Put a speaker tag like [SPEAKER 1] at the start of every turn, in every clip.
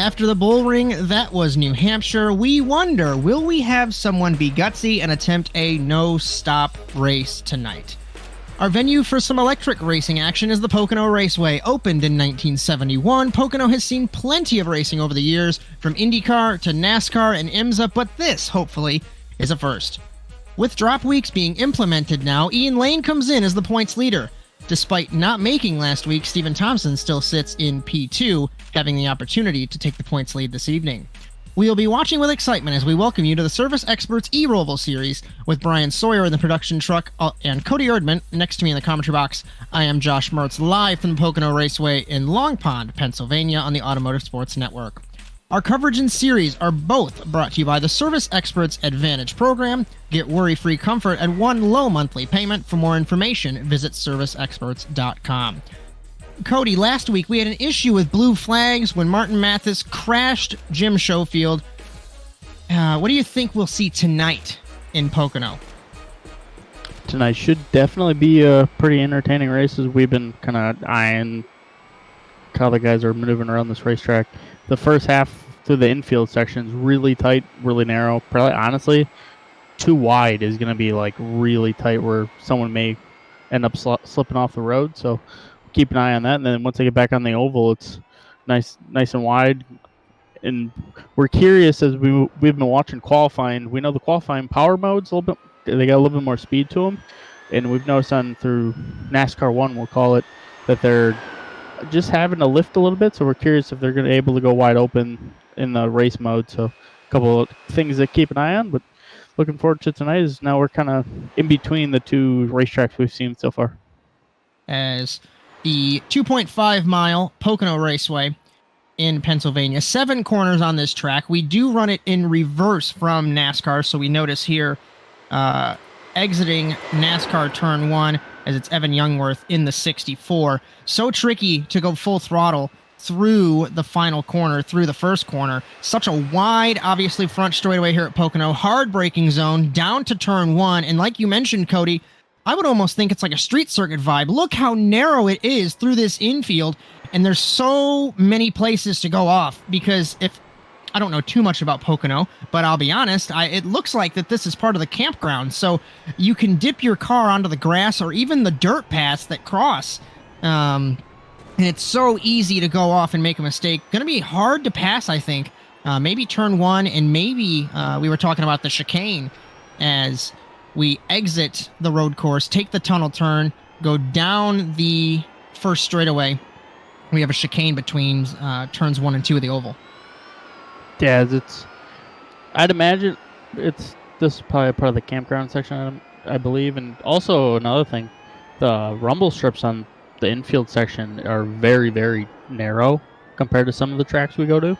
[SPEAKER 1] After the bull ring, that was New Hampshire. We wonder, will we have someone be gutsy and attempt a no-stop race tonight? Our venue for some electric racing action is the Pocono Raceway. Opened in 1971, Pocono has seen plenty of racing over the years, from IndyCar to NASCAR and IMSA, but this, hopefully, is a first. With drop weeks being implemented now, Ian Lane comes in as the points leader. Despite not making last week, Stephen Thompson still sits in P2, having the opportunity to take the points lead this evening. We'll be watching with excitement as we welcome you to the Service Experts eRoval series with Bryan Sawyer in the production truck and Cody Erdmann next to me in the commentary box. I am Josh Mertz, live from the Pocono Raceway in Long Pond, Pennsylvania on the Automotive Sports Network. Our coverage and series are both brought to you by the Service Experts Advantage program. Get worry-free comfort at one low monthly payment. For more information, visit serviceexperts.com. Cody, last week we had an issue with blue flags when Martin Mathis crashed Jim Schofield. What do you think we'll see tonight in Pocono?
[SPEAKER 2] Tonight should definitely be a pretty entertaining race, as we've been kind of eyeing how the guys are maneuvering around this racetrack. The first half through the infield section is really tight, really narrow. Probably, honestly, too wide is going to be like really tight where someone may end up slipping off the road. So keep an eye on that. And then once they get back on the oval, it's nice and wide. And we're curious as we've been watching qualifying. We know the qualifying power modes a little bit. They got a little bit more speed to them, and we've noticed on through NASCAR 1, we'll call it, that they're just having to lift a little bit. So we're curious if they're going to be able to go wide open in the race mode. So a couple of things to keep an eye on. But looking forward to tonight is now we're kind of in between the two racetracks we've seen so far.
[SPEAKER 1] As the 2.5 mile Pocono Raceway in Pennsylvania, 7 corners on this track. We do run it in reverse from NASCAR, so we notice here exiting NASCAR turn 1 as it's Evan Youngworth in the 64. So tricky to go full throttle through the final corner, through the first corner. Such a wide, obviously, front straightaway here at Pocono. Hard braking zone down to turn 1. And like you mentioned, Cody, I would almost think it's like a street circuit vibe. Look how narrow it is through this infield. And there's so many places to go off, because if I don't know too much about Pocono, but I'll be honest, it looks like that this is part of the campground. So you can dip your car onto the grass or even the dirt paths that cross. And it's so easy to go off and make a mistake. Going to be hard to pass, I think. Maybe turn 1, and maybe we were talking about the chicane as we exit the road course, take the tunnel turn, go down the first straightaway. We have a chicane between turns 1 and 2 of the oval.
[SPEAKER 2] Yeah, I'd imagine this is probably part of the campground section, I believe. And also another thing, the rumble strips on the infield section are very, very narrow compared to some of the tracks we go to.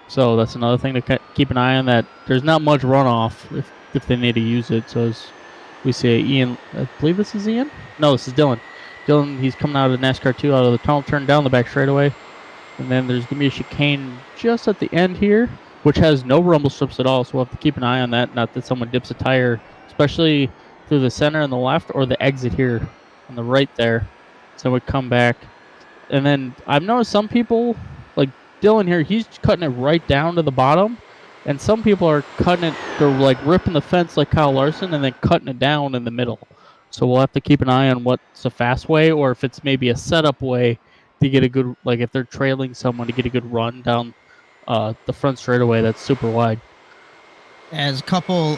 [SPEAKER 2] So that's another thing to keep an eye on, that there's not much runoff if they need to use it. So as we see Ian, I believe this is Ian? No, this is Dylan. Dylan, he's coming out of NASCAR 2 out of the tunnel turn down the back straightaway. And then there's going to be a chicane just at the end here, which has no rumble strips at all. So we'll have to keep an eye on that. Not that someone dips a tire, especially through the center and the left, or the exit here on the right there. So we come back. And then I've noticed some people, like Dylan here, he's cutting it right down to the bottom. And some people are cutting it, they're like ripping the fence like Kyle Larson and then cutting it down in the middle. So we'll have to keep an eye on what's a fast way, or if it's maybe a setup way to get a good, like if they're trailing someone, to get a good run down the front straightaway that's super wide.
[SPEAKER 1] As a couple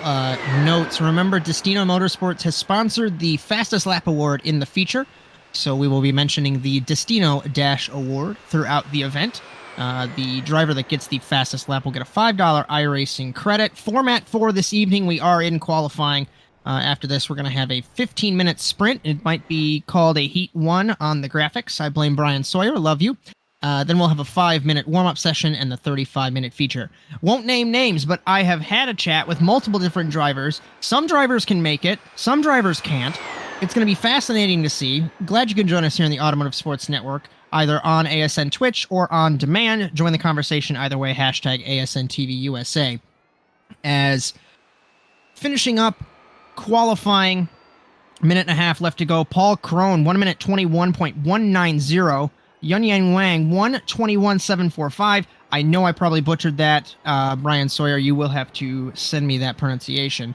[SPEAKER 1] notes, remember Destino Motorsports has sponsored the Fastest Lap Award in the feature, so we will be mentioning the Destino Dash Award throughout the event. The driver that gets the fastest lap will get a $5 iRacing credit. Format for this evening, we are in qualifying. After this, we're going to have a 15-minute sprint. It might be called a Heat 1 on the graphics. I blame Bryan Sawyer. Love you. Then we'll have a 5-minute warm-up session and the 35-minute feature. Won't name names, but I have had a chat with multiple different drivers. Some drivers can make it. Some drivers can't. It's going to be fascinating to see. Glad you can join us here in the Automotive Sports Network, either on ASN Twitch or on demand. Join the conversation either way, hashtag ASNTVUSA. As finishing up qualifying, minute and a half left to go. Paul Crone, 1 minute 21.190. Yunyang Wang, 1:21.745. I know I probably butchered that. Bryan Sawyer, you will have to send me that pronunciation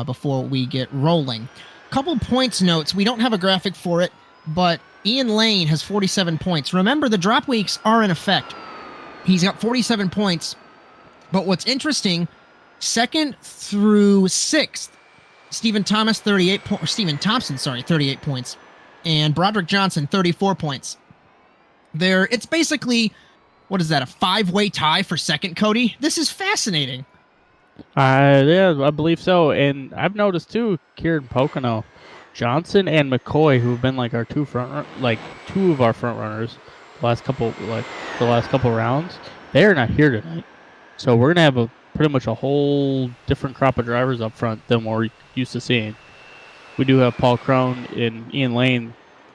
[SPEAKER 1] before we get rolling. Couple points notes. We don't have a graphic for it, but Ian Lane has 47 points. Remember, the drop weeks are in effect. He's got 47 points. But what's interesting, second through sixth, Stephen Thompson, 38 points, and Broderick Johnson, 34 points. It's basically, what is that, a 5-way tie for second, Cody? This is fascinating.
[SPEAKER 2] Yeah, I believe so. And I've noticed too, here in Pocono, Johnson and McCoy, who've been like our two of our front runners the last couple rounds, they're not here tonight. So we're gonna have pretty much a whole different crop of drivers up front than we're used to seeing. We do have Paul Crone and Ian Lane.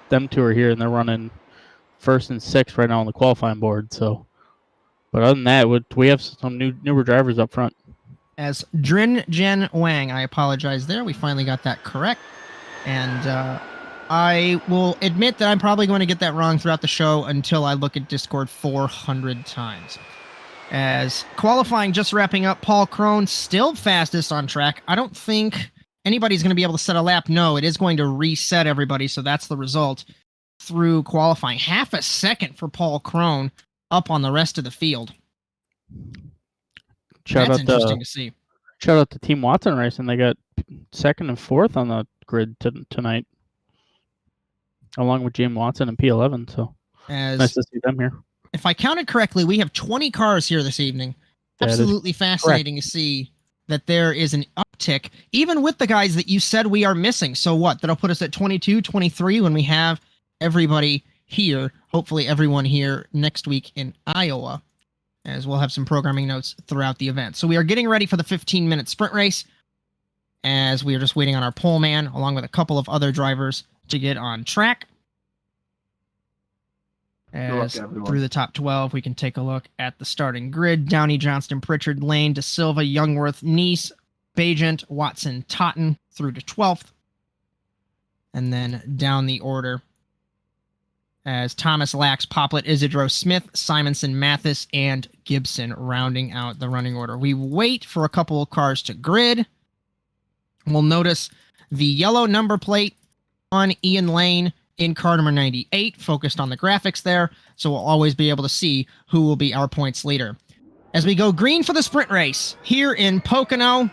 [SPEAKER 2] Them two are here, and they're running first and sixth right now on the qualifying board. So, but other than that, we have some newer drivers up front.
[SPEAKER 1] As Drin Jen Wang, I apologize there. We finally got that correct. And I will admit that I'm probably going to get that wrong throughout the show until I look at Discord 400 times. As qualifying just wrapping up, Paul Crone still fastest on track. I don't think anybody's going to be able to set a lap. No, it is going to reset everybody, so that's the result through qualifying. Half a second for Paul Crone up on the rest of the field. That's interesting to see.
[SPEAKER 2] Shout out to Team Watson Racing. They got second and fourth on the grid tonight, along with James Watson and P11. So nice to see them here.
[SPEAKER 1] If I counted correctly, we have 20 cars here this evening. Absolutely fascinating to see that there is an uptick, even with the guys that you said we are missing. So what? That'll put us at 22, 23 when we have everybody here. Hopefully everyone here next week in Iowa, as we'll have some programming notes throughout the event. So we are getting ready for the 15-minute sprint race, as we are just waiting on our pole man, along with a couple of other drivers, to get on track. As through the top 12, we can take a look at the starting grid. Downey, Johnston, Pritchard, Lane, De Silva, Youngworth, Nice, Bajent, Watson, Totten through to 12th. And then down the order as Thomas, Lax, Poplet, Isidro, Smith, Simonson, Mathis, and Gibson rounding out the running order. We wait for a couple of cars to grid. We'll notice the yellow number plate on Ian Lane in car number 98, focused on the graphics there, so we'll always be able to see who will be our points leader. As we go green for the sprint race here in Pocono,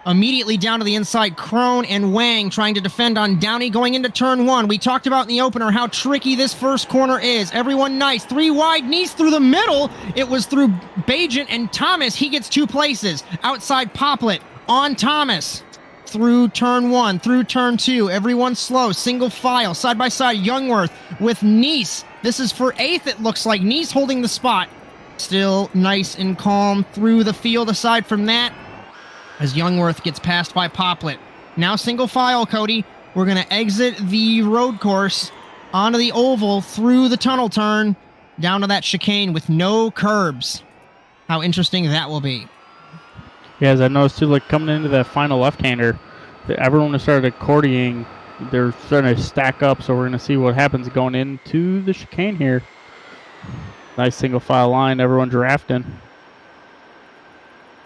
[SPEAKER 1] immediately down to the inside, Crone and Wang trying to defend on Downey going into turn one. We talked about in the opener how tricky this first corner is. Everyone nice. 3 wide, Nice through the middle. It was through Bajent and Thomas. He gets 2 places. Outside Poplet on Thomas. Through turn 1, through turn 2, everyone slow, single file, side by side, Youngworth with Nice. This is for 8th, it looks like. Nice holding the spot. Still nice and calm through the field aside from that, as Youngworth gets passed by Poplet. Now single file, Cody. We're going to exit the road course onto the oval through the tunnel turn, down to that chicane with no curbs. How interesting that will be.
[SPEAKER 2] Yeah, as I noticed too, like coming into that final left-hander, everyone has started accordioning. They're starting to stack up, so we're going to see what happens going into the chicane here. Nice single file line, everyone drafting.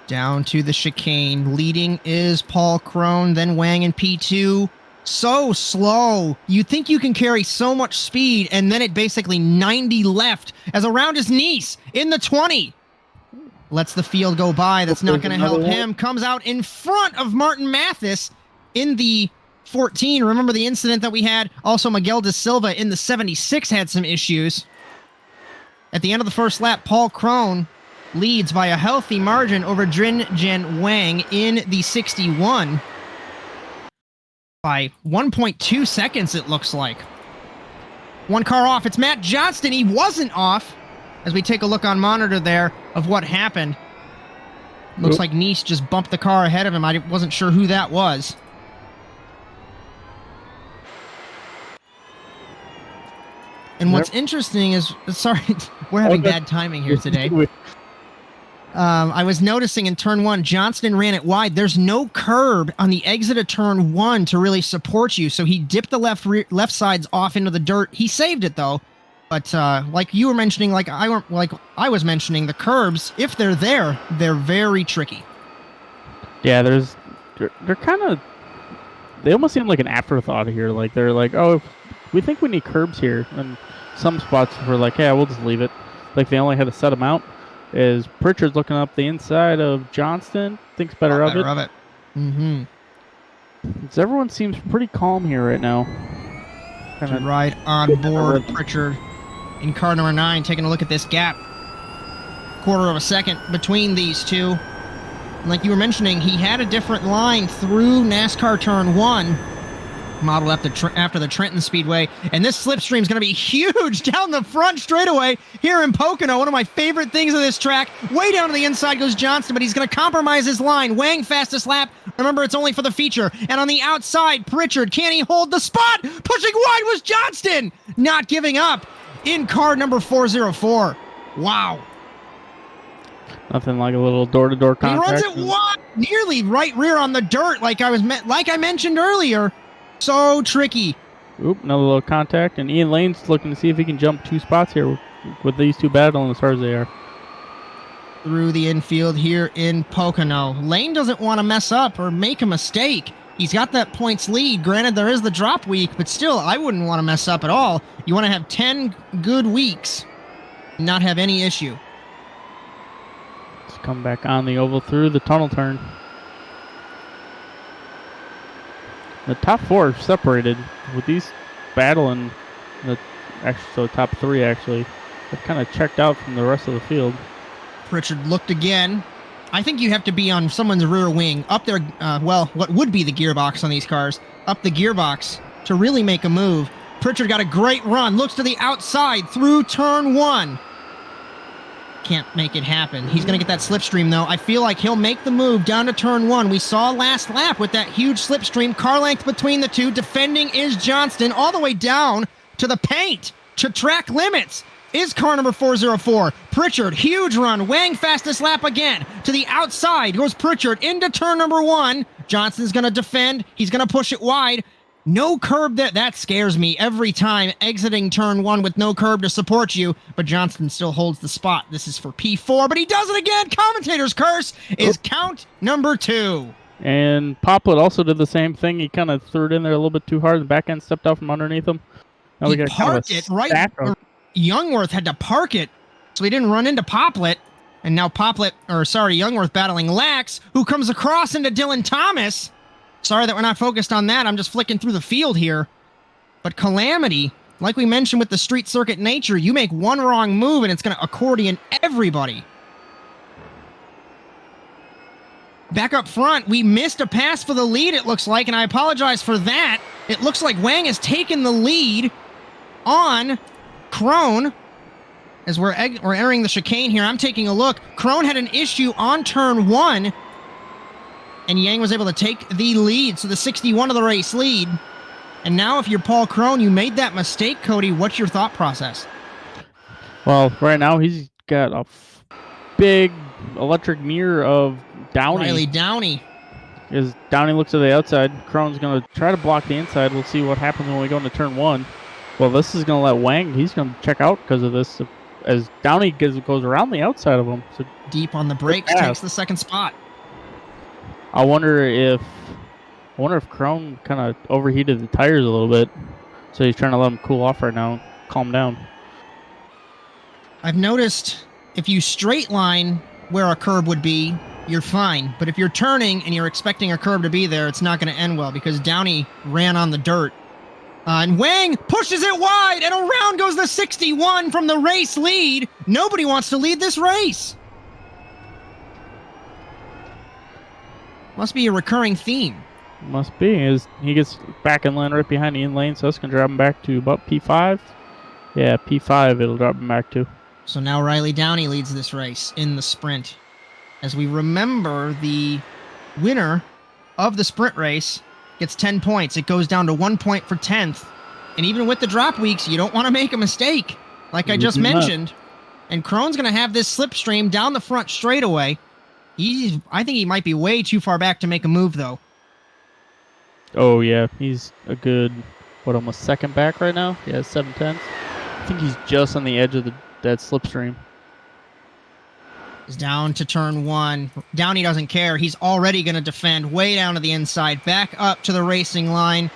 [SPEAKER 1] Down to the chicane. Leading is Paul Crone, then Wang in P2. So slow. You think you can carry so much speed, and then it basically 90 left as around is Nice in the 20. Lets the field go by. That's not going to help him. Comes out in front of Martin Mathis in the 14. Remember the incident that we had? Also, Miguel De Silva in the 76 had some issues. At the end of the first lap, Paul Crone leads by a healthy margin over Drin Jen Wang in the 61 by 1.2 seconds, it looks like. One car off. It's Matt Johnston. He wasn't off. As we take a look on monitor there of what happened. Looks like Nice just bumped the car ahead of him. I wasn't sure who that was. And what's interesting is, sorry, we're having bad timing here today. I was noticing in turn 1, Johnston ran it wide. There's no curb on the exit of turn 1 to really support you. So he dipped the left sides off into the dirt. He saved it though. But like you were mentioning, like I was mentioning, the curbs, if they're there, they're very tricky.
[SPEAKER 2] Yeah, they're kind of, they almost seem like an afterthought here. Like they're like, oh, we think we need curbs here, and some spots were like, yeah, we'll just leave it. Like they only had to set them out. Is Pritchard's looking up the inside of Johnston, thinks better of it.
[SPEAKER 1] Mm-hmm.
[SPEAKER 2] Everyone seems pretty calm here right now.
[SPEAKER 1] Kinda right on board Pritchard in car number 9, taking a look at this gap. Quarter of a second between these two. And like you were mentioning, he had a different line through NASCAR Turn 1, modeled after the Trenton Speedway. And this slipstream is going to be huge down the front straightaway here in Pocono. One of my favorite things of this track. Way down to the inside goes Johnston, but he's going to compromise his line. Wang fastest lap. Remember, it's only for the feature. And on the outside, Pritchard, can he hold the spot? Pushing wide was Johnston. Not giving up in car number 404. Wow.
[SPEAKER 2] Nothing like a little door-to-door contact.
[SPEAKER 1] He runs it wide, nearly right rear on the dirt, like I mentioned earlier. So tricky.
[SPEAKER 2] Oop, another little contact, and Ian Lane's looking to see if he can jump 2 spots here with these two battling as hard as they are.
[SPEAKER 1] Through the infield here in Pocono. Lane doesn't want to mess up or make a mistake. He's got that points lead. Granted, there is the drop week, but still, I wouldn't want to mess up at all. You want to have 10 good weeks and not have any issue.
[SPEAKER 2] Let's come back on the oval through the tunnel turn. The top 4 are separated with these battling. So top 3 actually have kind of checked out from the rest of the field.
[SPEAKER 1] Pritchard looked again. I think you have to be on someone's rear wing, up there, what would be the gearbox on these cars, up the gearbox to really make a move. Pritchard got a great run, looks to the outside through turn 1. Can't make it happen. He's going to get that slipstream, though. I feel like he'll make the move down to turn 1. We saw last lap with that huge slipstream. Car length between the two. Defending is Johnston all the way down to the paint, to track limits. Is car number 404. Pritchard, huge run. Wang fastest lap again. To the outside goes Pritchard into turn number 1. Johnston's going to defend. He's going to push it wide. No curb there. That scares me every time, exiting turn 1 with no curb to support you. But Johnston still holds the spot. This is for P4, but he does it again. Commentator's curse is count number 2.
[SPEAKER 2] And Poplet also did the same thing. He kind of threw it in there a little bit too hard. The back end stepped out from underneath him. Now
[SPEAKER 1] he parked it right. Youngworth had to park it so he didn't run into Poplet. And now Youngworth battling Lax, who comes across into Dylan Thomas. Sorry that we're not focused on that. I'm just flicking through the field here. But Calamity, like we mentioned with the street circuit nature, you make one wrong move and it's going to accordion everybody. Back up front, we missed a pass for the lead, it looks like, and I apologize for that. It looks like Wang has taken the lead on Crone. As we're entering the chicane here, I'm taking a look. Crone had an issue on turn 1. And Yang was able to take the lead, so the 61 of the race lead. And now if you're Paul Crone, you made that mistake, Cody. What's your thought process?
[SPEAKER 2] Well, right now he's got a big electric mirror of Downey.
[SPEAKER 1] Riley Downey.
[SPEAKER 2] As Downey looks to the outside, Crone's going to try to block the inside. We'll see what happens when we go into turn 1. Well, this is going to let Wang, he's going to check out because of this. As Downey goes around the outside of him. So
[SPEAKER 1] deep on the brakes, takes the second spot.
[SPEAKER 2] I wonder if Crone kind of overheated the tires a little bit, so he's trying to let them cool off right now, calm down.
[SPEAKER 1] I've noticed if you straight line where a curb would be, you're fine. But if you're turning and you're expecting a curb to be there, it's not going to end well because Downey ran on the dirt. And Wang pushes it wide, and around goes the 61 from the race lead. Nobody wants to lead this race. Must be a recurring theme.
[SPEAKER 2] Must be. As he gets back in line right behind the in lane, so that's going to drop him back to about P5. Yeah, P5 it'll drop him back to.
[SPEAKER 1] So now Riley Downey leads this race in the sprint. As we remember, the winner of the sprint race gets 10 points. It goes down to 1 point for 10th. And even with the drop weeks, you don't want to make a mistake, like I just mentioned. And Crone's going to have this slipstream down the front straightaway. I think he might be way too far back to make a move, though.
[SPEAKER 2] Oh, yeah. He's a good, almost second back right now? Yeah, 7/10. I think he's just on the edge of that slipstream.
[SPEAKER 1] He's down to turn 1. Downey doesn't care. He's already going to defend way down to the inside, back up to the racing line.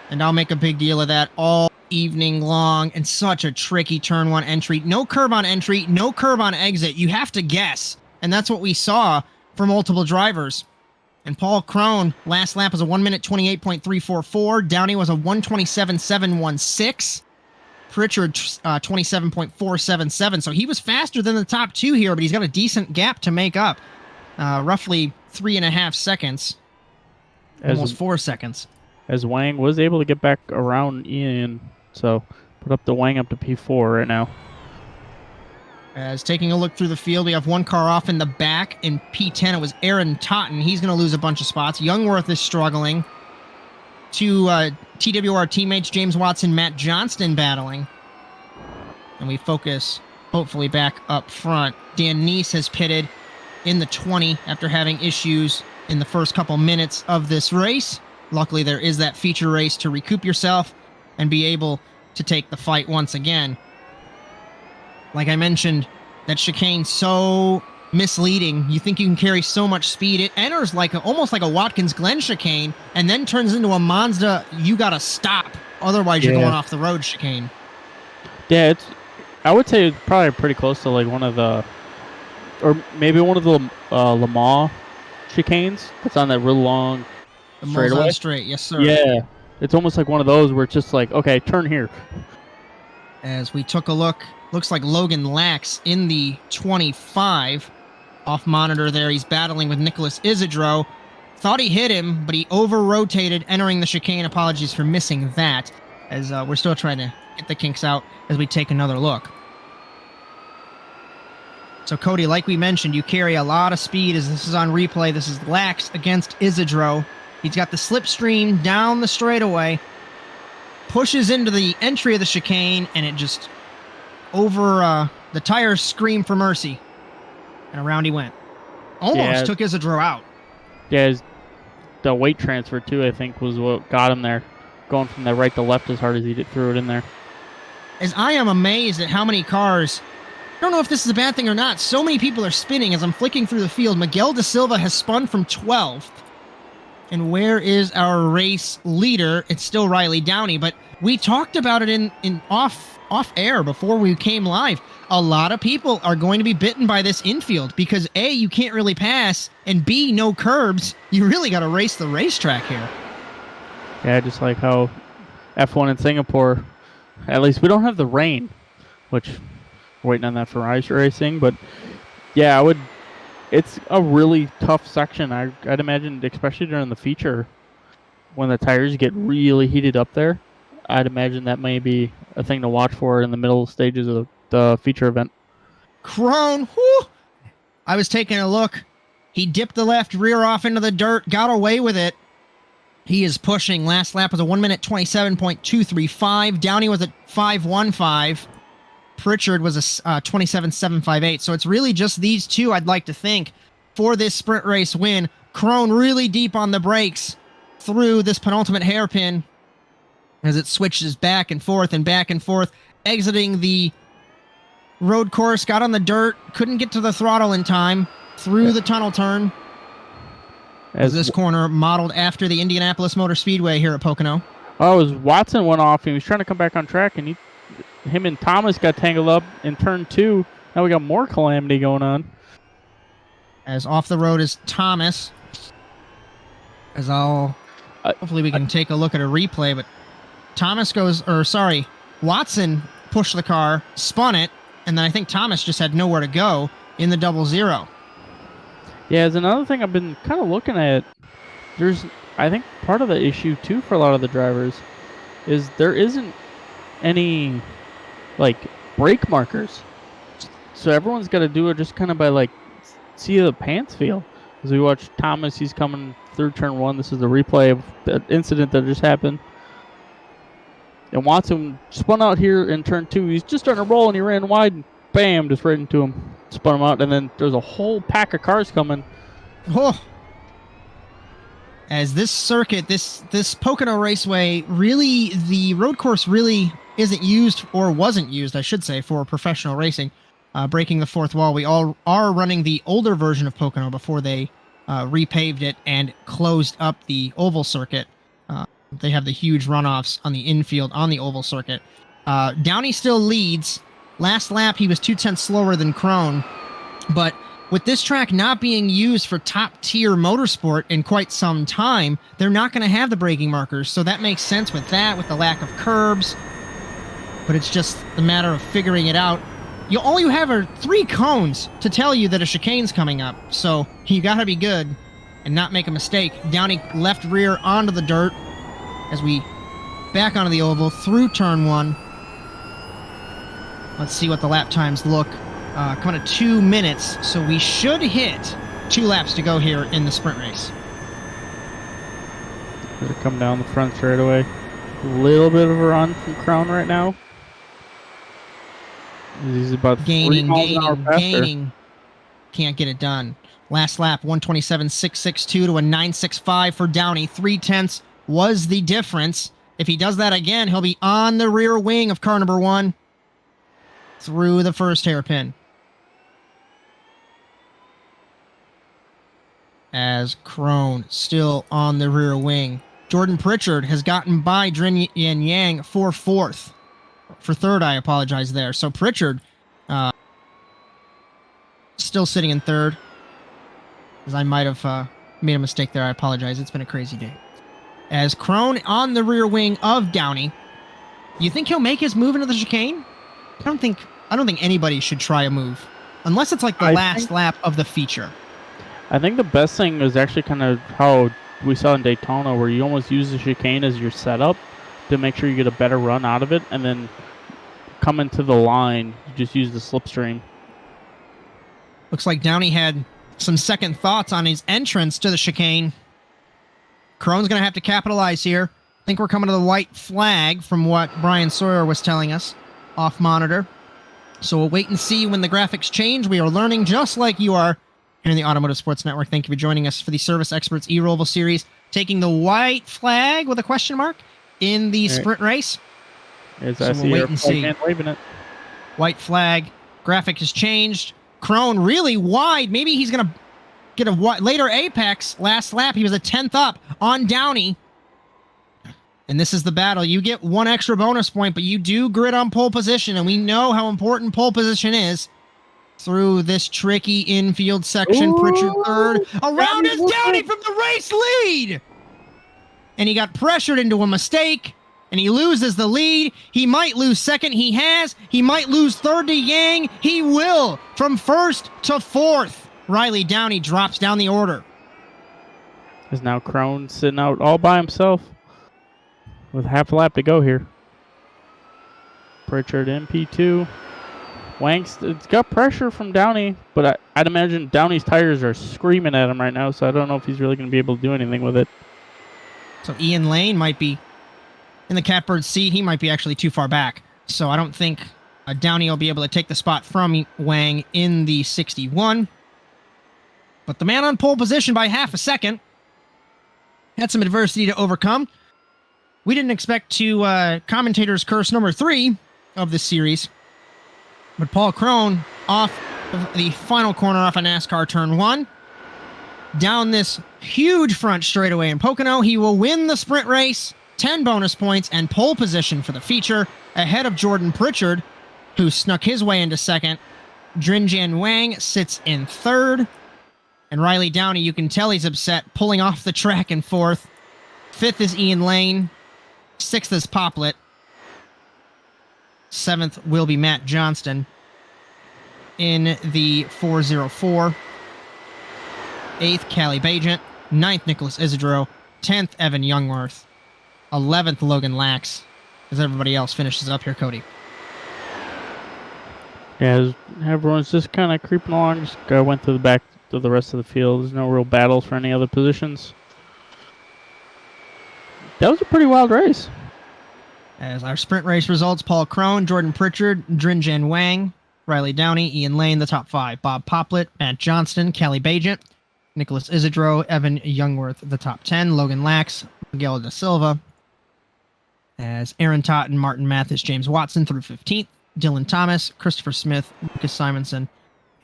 [SPEAKER 1] And I'll make a big deal of that all evening long. And such a tricky turn 1 entry. No curb on entry, no curb on exit. You have to guess. And that's what we saw for multiple drivers. And Paul Krohn, last lap was a 1 minute 28.344. Downey was a 127.716. Pritchard, 27.477. So he was faster than the top 2 here, but he's got a decent gap to make up. Roughly 3.5 seconds. Almost 4 seconds.
[SPEAKER 2] As Wang was able to get back around Ian, so put up the Wang up to P4 right now.
[SPEAKER 1] As taking a look through the field, we have one car off in the back. In P10, it was Aaron Totten. He's going to lose a bunch of spots. Youngworth is struggling. 2 TWR teammates, James Watson, Matt Johnston, battling. And we focus, hopefully, back up front. Dan Neese has pitted in the 20 after having issues in the first couple minutes of this race. Luckily, there is that feature race to recoup yourself and be able to take the fight once again. Like I mentioned, that chicane's so misleading. You think you can carry so much speed. It enters like almost like a Watkins Glen chicane and then turns into a Mazda, you got to stop. Otherwise, you're going off the road chicane.
[SPEAKER 2] Yeah, I would say it's probably pretty close to like one of the, or maybe one of the Le Mans chicanes. It's on that real long straightaway.
[SPEAKER 1] Straight, yes, sir.
[SPEAKER 2] Yeah, it's almost like one of those where it's just like, okay, turn here.
[SPEAKER 1] As we took a look, looks like Logan Lax in the 25. Off monitor there, he's battling with Nicholas Isidro. Thought he hit him, but he over-rotated entering the chicane. Apologies for missing that, as we're still trying to get the kinks out as we take another look. So, Cody, like we mentioned, you carry a lot of speed as this is on replay. This is Lax against Isidro. He's got the slipstream down the straightaway, pushes into the entry of the chicane, and it just over the tires scream for mercy. And around he went. Almost took Isidro out.
[SPEAKER 2] Yeah, the weight transfer, too, I think, was what got him there. Going from the right to left as hard as he threw it in there.
[SPEAKER 1] As I am amazed at how many cars, I don't know if this is a bad thing or not, so many people are spinning as I'm flicking through the field. Miguel Da Silva has spun from 12th. And where is our race leader? It's still Riley Downey, but we talked about it in off air before we came live. A lot of people are going to be bitten by this infield because A, you can't really pass, and B, no curbs. You really got to race the racetrack here.
[SPEAKER 2] Yeah, just like how F1 in Singapore, at least we don't have the rain, which we're waiting on that for ice racing, but yeah, it's a really tough section. I'd imagine, especially during the feature, when the tires get really heated up there, I'd imagine that may be a thing to watch for in the middle stages of the feature event.
[SPEAKER 1] Krohn, whoo! I was taking a look. He dipped the left rear off into the dirt, got away with it. He is pushing. Last lap was a 1 minute 27.235. Downey was at 5:15. Pritchard was a 27.758. So it's really just these two, I'd like to think, for this sprint race win. Krohn really deep on the brakes through this penultimate hairpin as it switches back and forth, exiting the road course, got on the dirt, couldn't get to the throttle in time, through the tunnel turn. As this corner modeled after the Indianapolis Motor Speedway here at Pocono.
[SPEAKER 2] Oh, as Watson went off, he was trying to come back on track, and him and Thomas got tangled up in turn 2. Now we got more calamity going on.
[SPEAKER 1] As off the road is Thomas. As hopefully we can take a look at a replay, but Watson pushed the car, spun it, and then I think Thomas just had nowhere to go in the 0-0.
[SPEAKER 2] Yeah, as another thing I've been kind of looking at, I think part of the issue too for a lot of the drivers is there isn't any like brake markers. So everyone's got to do it just kind of by like see the pants feel. As we watch Thomas, he's coming through turn 1. This is the replay of the incident that just happened. And Watson spun out here in turn 2. He's just starting to roll, and he ran wide, and bam, just right into him. Spun him out, and then there's a whole pack of cars coming.
[SPEAKER 1] Oh. As this circuit, this Pocono Raceway, really, the road course really isn't used, or wasn't used, I should say, for professional racing. Breaking the fourth wall, we all are running the older version of Pocono before they repaved it and closed up the oval circuit. They have the huge runoffs on the infield on the oval circuit. Downey still leads. Last lap, he was 2/10 slower than Krohn, but with this track not being used for top-tier motorsport in quite some time, they're not going to have the braking markers, so that makes sense with that, with the lack of curbs. But it's just a matter of figuring it out. All you have are 3 cones to tell you that a chicane's coming up, so you got to be good and not make a mistake. Downey left rear onto the dirt as we back onto the oval through turn 1. Let's see what the lap times look. Coming to 2 minutes, so we should hit 2 laps to go here in the sprint race.
[SPEAKER 2] They're coming down the front straight away. A little bit of a run from Krohn right now. He's about
[SPEAKER 1] gaining.
[SPEAKER 2] Gaining.
[SPEAKER 1] Can't get it done. Last lap, 127.662 to a 9.65 for Downey. 0.3 was the difference. If he does that again, he'll be on the rear wing of car number 1 through the first hairpin. As Krohn still on the rear wing. Jordan Pritchard has gotten by Drin Yen Yang for third, I apologize there. So Pritchard still sitting in third. As I might have made a mistake there. I apologize. It's been a crazy day. As Krohn on the rear wing of Downey. You think he'll make his move into the chicane? I don't think anybody should try a move. Unless it's like the last lap of the feature.
[SPEAKER 2] I think the best thing is actually kind of how we saw in Daytona, where you almost use the chicane as your setup to make sure you get a better run out of it, and then coming to the line, you just use the slipstream.
[SPEAKER 1] Looks like Downey had some second thoughts on his entrance to the chicane. Krohn's going to have to capitalize here. I think we're coming to the white flag from what Bryan Sawyer was telling us off monitor. So we'll wait and see when the graphics change. We are learning just like you are here in the Automotive Sports Network. Thank you for joining us for the Service Experts eRoval series, taking the white flag with a question mark in the sprint race.
[SPEAKER 2] As I see your flag waving it.
[SPEAKER 1] White flag. Graphic has changed. Krohn really wide. Maybe he's going to get a later apex. Last lap, he was a 10th up on Downey. And this is the battle. You get 1 extra bonus point, but you do grid on pole position, and we know how important pole position is through this tricky infield section.
[SPEAKER 2] Ooh,
[SPEAKER 1] Pritchard third. Around is Downey from the race lead! And he got pressured into a mistake, and he loses the lead. He might lose second. He has. He might lose third to Yang. He will. From first to fourth. Riley Downey drops down the order.
[SPEAKER 2] Is now Krohn sitting out all by himself with half a lap to go here. Pritchard in P2. Wang's it's got pressure from Downey, but I'd imagine Downey's tires are screaming at him right now, so I don't know if he's really going to be able to do anything with it.
[SPEAKER 1] So Ian Lane might be in the catbird seat. He might be actually too far back. So I don't think Downey will be able to take the spot from Wang in the 61. But the man on pole position by half a second had some adversity to overcome. We didn't expect to commentator's curse number 3 of this series. But Paul Krohn off of the final corner off a NASCAR turn 1. Down this huge front straightaway in Pocono. He will win the sprint race, 10 bonus points, and pole position for the feature, ahead of Jordan Pritchard, who snuck his way into second. Drinjian Wang sits in third. And Riley Downey, you can tell he's upset, pulling off the track in fourth. Fifth is Ian Lane. Sixth is Poplet. Seventh will be Matt Johnston in the 404. Eighth, Callie Bajent. Ninth, Nicholas Isidro. 10th, Evan Youngworth. 11th, Logan Lax. As everybody else finishes up here, Cody.
[SPEAKER 2] Yeah, everyone's just kind of creeping along. Just went to the back of the rest of the field. There's no real battles for any other positions. That was a pretty wild race.
[SPEAKER 1] As our sprint race results, Paul Krohn, Jordan Pritchard, Drinjan Wang, Riley Downey, Ian Lane, the top 5. Bob Poplet, Matt Johnston, Callie Bajent, Nicholas Isidro, Evan Youngworth, the top 10. Logan Lax, Miguel da Silva, as Aaron Totten, Martin Mathis, James Watson through 15th. Dylan Thomas, Christopher Smith, Lucas Simonson,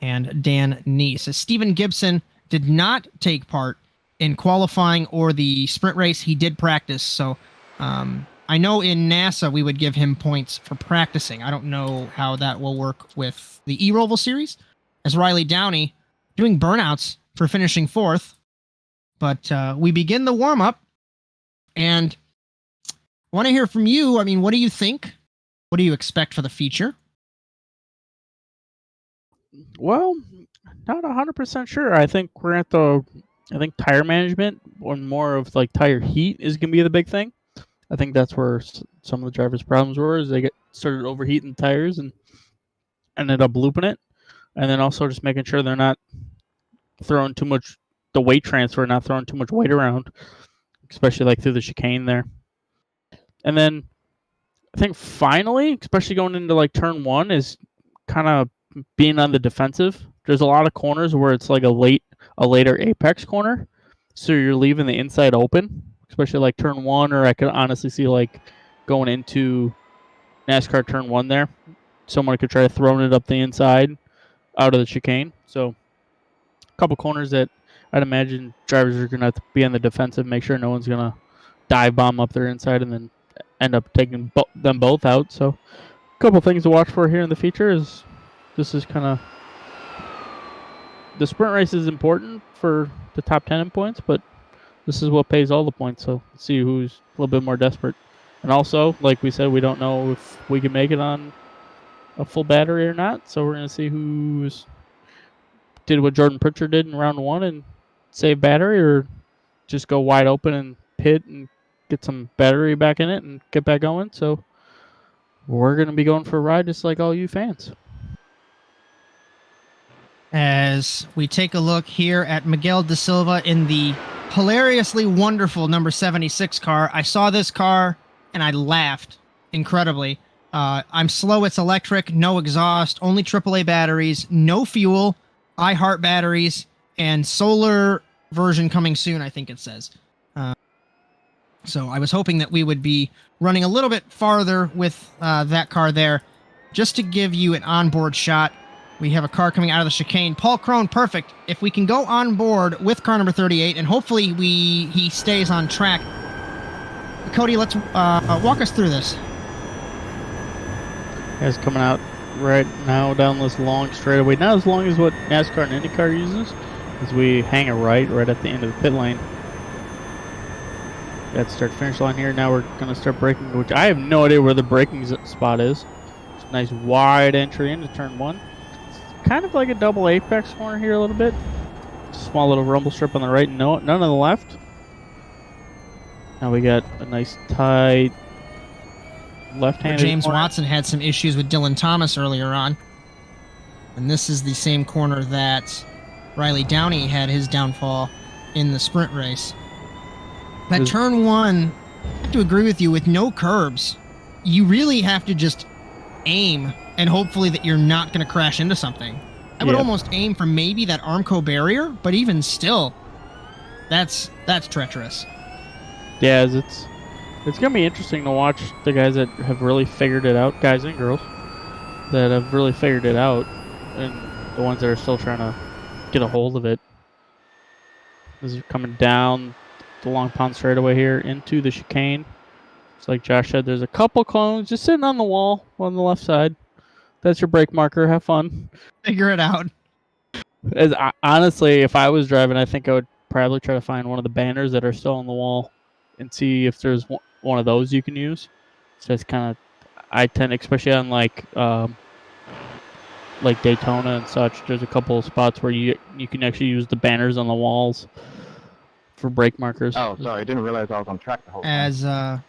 [SPEAKER 1] and Dan Neese. As Stephen Gibson did not take part in qualifying or the sprint race, he did practice. So I know in NASA we would give him points for practicing. I don't know how that will work with the eRoval series, as Riley Downey doing burnouts for finishing 4th. But we begin the warm-up, and I want to hear from you. I mean, what do you think? What do you expect for the feature?
[SPEAKER 2] Well, not 100% sure. I think we're at the. I think tire management or more of like tire heat is going to be the big thing. I think that's where some of the drivers' problems were, is they started overheating tires and ended up looping it, and then also just making sure they're not throwing too much, the weight transfer, not throwing too much weight around, especially like through the chicane there. And then I think finally, especially going into like turn 1, is kind of being on the defensive. There's a lot of corners where it's like a later apex corner, so you're leaving the inside open, especially like turn 1, or I could honestly see like going into NASCAR turn 1 there. Someone could try to throw it up the inside out of the chicane. So a couple corners that I'd imagine drivers are going to have to be on the defensive, make sure no one's going to dive bomb up their inside and then end up taking them both out. So a couple things to watch for here in the feature is this is kind of the sprint race is important for the top 10 in points, but this is what pays all the points. So let's see who's a little bit more desperate. And also, like we said, we don't know if we can make it on a full battery or not. So we're going to see who's did what Jordan Pritchard did in round 1 and save battery, or just go wide open and pit and get some battery back in it and get back going. So we're going to be going for a ride just like all you fans.
[SPEAKER 1] As we take a look here at Miguel da Silva in the hilariously wonderful number 76 car. I saw this car and I laughed incredibly. I'm slow, it's electric, no exhaust, only AAA batteries, no fuel, iHeart batteries, and solar version coming soon, I think it says. So I was hoping that we would be running a little bit farther with that car there. Just to give you an onboard shot, we have a car coming out of the chicane. Paul Crone, perfect. If we can go on board with car number 38, and hopefully he stays on track. Cody, let's walk us through this.
[SPEAKER 2] Guys coming out right now down this long straightaway. Not as long as what NASCAR and IndyCar uses, as we hang a right at the end of the pit lane. That's start-finish line here. Now we're going to start braking, which I have no idea where the braking spot is. It's a nice wide entry into turn 1. Kind of like a double apex corner here a little bit. Small little rumble strip on the right, none on the left. Now we got a nice tight left-handed
[SPEAKER 1] James
[SPEAKER 2] corner.
[SPEAKER 1] Watson had some issues with Dylan Thomas earlier on. And this is the same corner that Riley Downey had his downfall in the sprint race. That turn 1, I have to agree with you, with no curbs, you really have to just aim and hopefully that you're not going to crash into something. I would almost aim for maybe that Armco barrier, but even still, that's treacherous.
[SPEAKER 2] Yeah, it's going to be interesting to watch the guys that have really figured it out, guys and girls, that have really figured it out, and the ones that are still trying to get a hold of it. This is coming down the Long Pond straightaway here into the chicane. It's like Josh said, there's a couple clones just sitting on the wall on the left side. That's your brake marker. Have fun.
[SPEAKER 1] Figure it out.
[SPEAKER 2] Honestly, if I was driving, I think I would probably try to find one of the banners that are still on the wall and see if there's one of those you can use. So it's kind of, I tend, especially on like Daytona and such, there's a couple of spots where you can actually use the banners on the walls for brake markers.
[SPEAKER 3] Oh, sorry, I didn't realize I was on track the whole time.
[SPEAKER 1] As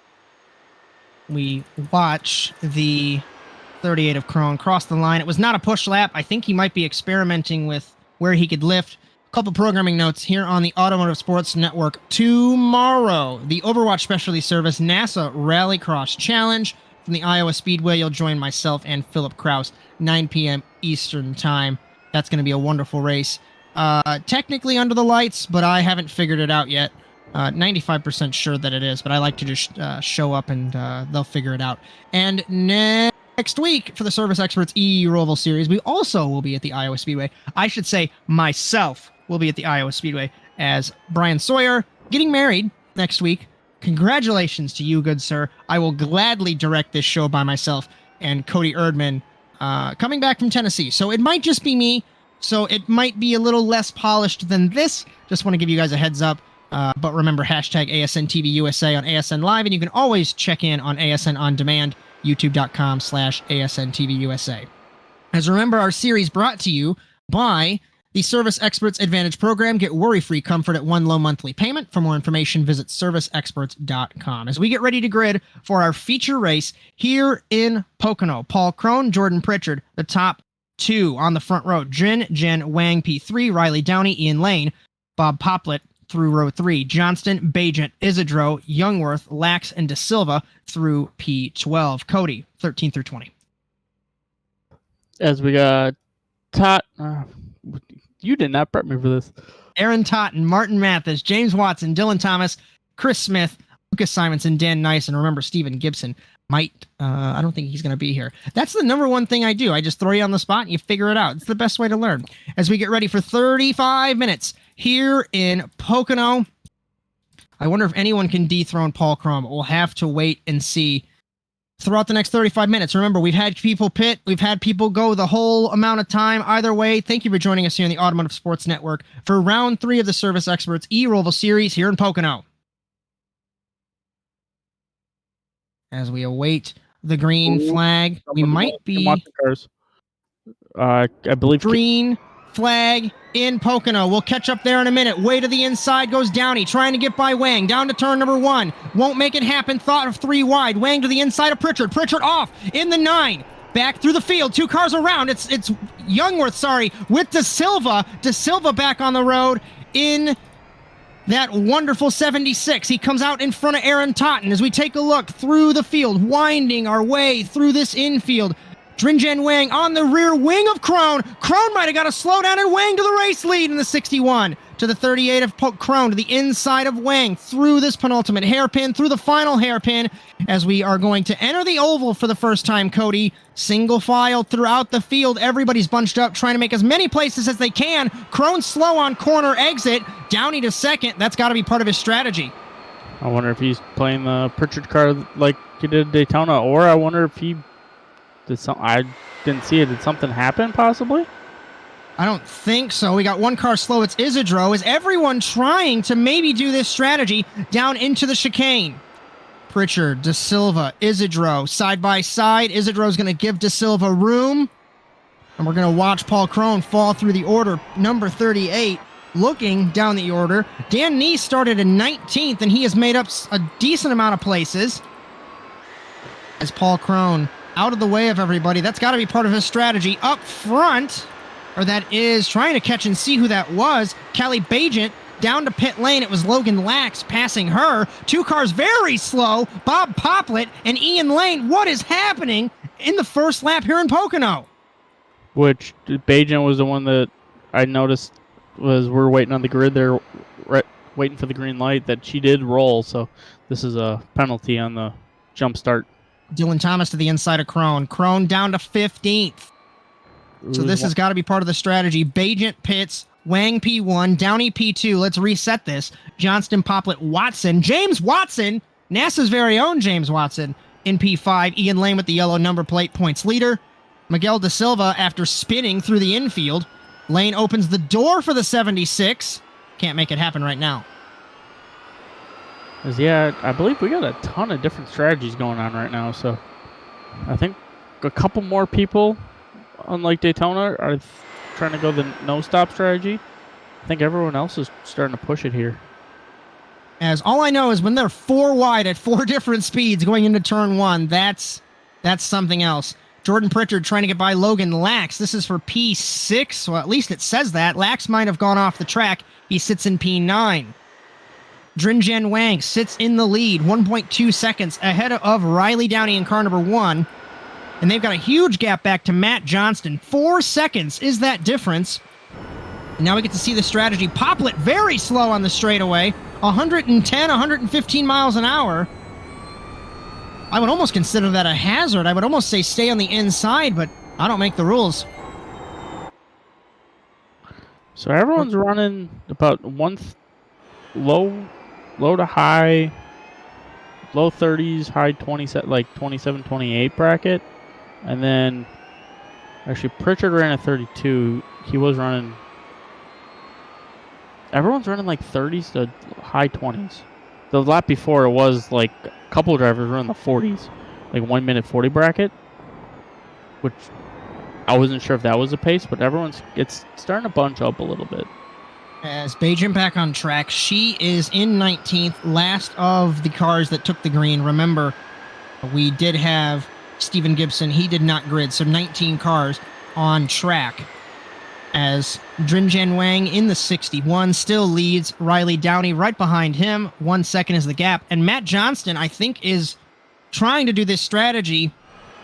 [SPEAKER 1] we watch the 38 of Crone cross the line. It was not a push lap. I think he might be experimenting with where he could lift. A couple programming notes here on the Automotive Sports Network. Tomorrow, the Overwatch Specialty Service NASA Rallycross Challenge from the Iowa Speedway. You'll join myself and Philip Kraus, 9 p.m. Eastern Time. That's going to be a wonderful race. technically under the lights, but I haven't figured it out yet. 95% sure that it is, but I like to just show up and they'll figure it out. And next week for the Service Experts eRoval series, we also will be at the Iowa Speedway. I should say myself will be at the Iowa Speedway as Bryan Sawyer getting married next week. Congratulations to you, good sir. I will gladly direct this show by myself, and Cody Erdmann coming back from Tennessee. So it might just be me, so it might be a little less polished than this. Just want to give you guys a heads up. But remember, hashtag ASN TV USA on ASN Live, and you can always check in on ASN On Demand, youtube.com/ASN TV USA. As remember, our series brought to you by the Service Experts Advantage Program. Get worry-free comfort at one low monthly payment. For more information, visit serviceexperts.com. As we get ready to grid for our feature race here in Pocono, Paul Crone, Jordan Pritchard, the top two on the front row. Jen Wang, P3, Riley Downey, Ian Lane, Bob Poplet through row 3, Johnston, Bajent, Isidro, Youngworth, Lax, and De Silva through P12. Cody, 13 through 20.
[SPEAKER 2] As we got you did not prep me for this.
[SPEAKER 1] Aaron Totten, Martin Mathis, James Watson, Dylan Thomas, Chris Smith, Lucas Simonson, Dan Nice, and remember Steven Gibson might, I don't think he's going to be here. That's the number one thing I do. I just throw you on the spot and you figure it out. It's the best way to learn. As we get ready for 35 minutes here in Pocono, I wonder if anyone can dethrone Paul Crone. We'll have to wait and see throughout the next 35 minutes. Remember, we've had people pit. We've had people go the whole amount of time. Either way, thank you for joining us here on the Automotive Sports Network for round 3 of the Service Experts eRoval series here in Pocono. As we await the green flag, we might be...
[SPEAKER 2] I believe...
[SPEAKER 1] Green flag in Pocono. We'll catch up there in a minute. Way to the inside goes Downey, trying to get by Wang. Down to turn number 1. Won't make it happen. Thought of 3 wide. Wang to the inside of Pritchard. Pritchard off in the 9. Back through the field. 2 cars around. It's Youngworth, with De Silva. De Silva back on the road in that wonderful 76. He comes out in front of Aaron Totten as we take a look through the field, winding our way through this infield. Dringen Wang on the rear wing of Crone. Crone might have got a slowdown, and Wang to the race lead in the 61. To the 38 of Crone, to the inside of Wang, through this penultimate hairpin, through the final hairpin, as we are going to enter the oval for the first time, Cody. Single file throughout the field. Everybody's bunched up, trying to make as many places as they can. Crone slow on corner exit. Downey to second. That's got to be part of his strategy.
[SPEAKER 2] I wonder if he's playing the Pritchard car like he did at Daytona, or I wonder if he... I didn't see it. Did something happen, possibly?
[SPEAKER 1] I don't think so. We got 1 car slow. It's Isidro. Is everyone trying to maybe do this strategy down into the chicane? Pritchard, De Silva, Isidro, side by side. Isidro's going to give De Silva room. And we're going to watch Paul Crone fall through the order. Number 38, looking down the order. Dan Neese started in 19th, and he has made up a decent amount of places. As Paul Crone out of the way of everybody. That's got to be part of his strategy. Up front, or that is trying to catch and see who that was. Callie Bajent down to pit lane. It was Logan Lax passing her. 2 cars very slow. Bob Poplet and Ian Lane. What is happening in the first lap here in Pocono?
[SPEAKER 2] Which Bajent was the one that I noticed we're waiting on the grid there, waiting for the green light, that she did roll. So this is a penalty on the jump start.
[SPEAKER 1] Dylan Thomas to the inside of Crone. Crone down to 15th. So this has got to be part of the strategy. Bajent pits, Wang P1, Downey P2. Let's reset this. Johnston, Poplet, Watson. James Watson, NASA's very own James Watson in P5. Ian Lane with the yellow number plate, points leader. Miguel De Silva after spinning through the infield. Lane opens the door for the 76. Can't make it happen right now.
[SPEAKER 2] Yeah, I believe we got a ton of different strategies going on right now. So I think a couple more people, unlike Daytona, are trying to go the no-stop strategy. I think everyone else is starting to push it here.
[SPEAKER 1] As all I know is when they're 4 wide at 4 different speeds going into turn 1, that's something else. Jordan Pritchard trying to get by Logan Lax. This is for P6, well, at least it says that. Lax might have gone off the track. He sits in P9. Dringen Wang sits in the lead, 1.2 seconds ahead of Riley Downey in car number 1. And they've got a huge gap back to Matt Johnston. 4 seconds is that difference. And now we get to see the strategy. Poplet very slow on the straightaway. 110, 115 miles an hour. I would almost consider that a hazard. I would almost say stay on the inside, but I don't make the rules.
[SPEAKER 2] So everyone's running about low to high, low 30s, high 20, like 27, 28 bracket. And then, actually, Pritchard ran at 32. He was running... Everyone's running like 30s to high 20s. The lap before, it was like a couple of drivers were in the 40s, like 1 minute 40 bracket, which I wasn't sure if that was the pace, but it's starting to bunch up a little bit.
[SPEAKER 1] As Bajin back on track, she is in 19th, last of the cars that took the green. Remember, we did have Stephen Gibson. He did not grid, so 19 cars on track. As Drinjan Wang in the 61 still leads. Riley Downey right behind him. 1 second is the gap. And Matt Johnston, I think, is trying to do this strategy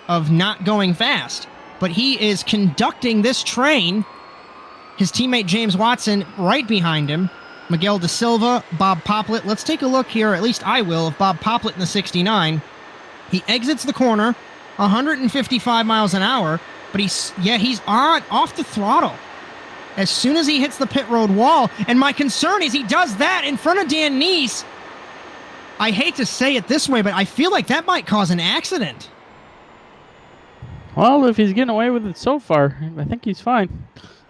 [SPEAKER 1] of not going fast. But he is conducting this train. His teammate James Watson right behind him. Miguel De Silva, Bob Poplet. Let's take a look here, at least I will, of Bob Poplet in the 69. He exits the corner, 155 miles an hour, but he's off the throttle as soon as he hits the pit road wall. And my concern is he does that in front of Dan Neese. I hate to say it this way, but I feel like that might cause an accident.
[SPEAKER 2] Well, if he's getting away with it so far, I think he's fine.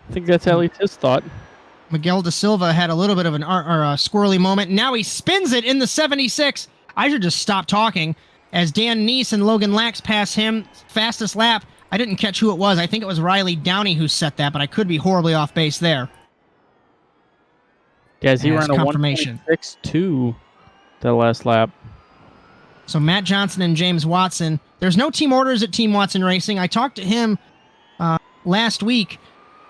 [SPEAKER 2] I think that's at least his thought.
[SPEAKER 1] Miguel De Silva had a little bit of a squirrely moment. Now he spins it in the 76. I should just stop talking as Dan Neese and Logan Lax pass him. Fastest lap. I didn't catch who it was. I think it was Riley Downey who set that, but I could be horribly off base there.
[SPEAKER 2] Guys, he ran a 1.62 that last lap.
[SPEAKER 1] So Matt Johnson and James Watson. There's no team orders at Team Watson Racing. I talked to him last week.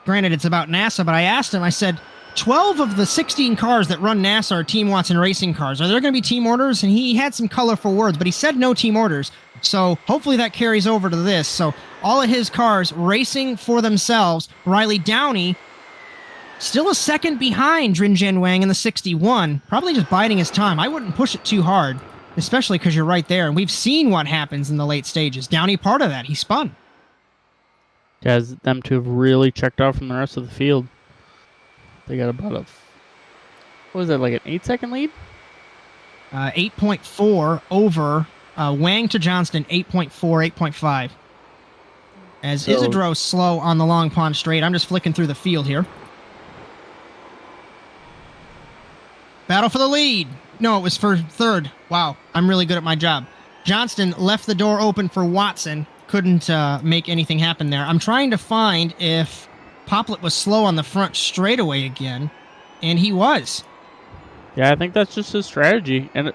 [SPEAKER 1] Granted, it's about NASA, but I asked him, I said, 12 of the 16 cars that run NASA are Team Watson Racing cars. Are there going to be team orders? And he had some colorful words, but he said no team orders. So hopefully that carries over to this. So all of his cars racing for themselves. Riley Downey still a second behind Drinjan Wang in the 61. Probably just biding his time. I wouldn't push it too hard, especially because you're right there. And we've seen what happens in the late stages. Downey part of that. He spun.
[SPEAKER 2] Guys, them two have really checked out from the rest of the field. They got about what was that, like an 8-second lead?
[SPEAKER 1] 8.4 over Wang to Johnston, 8.4, 8.5. As Isidro's slow on the Long Pond Straight. I'm just flicking through the field here. Battle for the lead. No, it was for third. Wow, I'm really good at my job. Johnston left the door open for Watson. Couldn't make anything happen there. I'm trying to find if Poplet was slow on the front straightaway again, and he was.
[SPEAKER 2] Yeah, I think that's just his strategy. And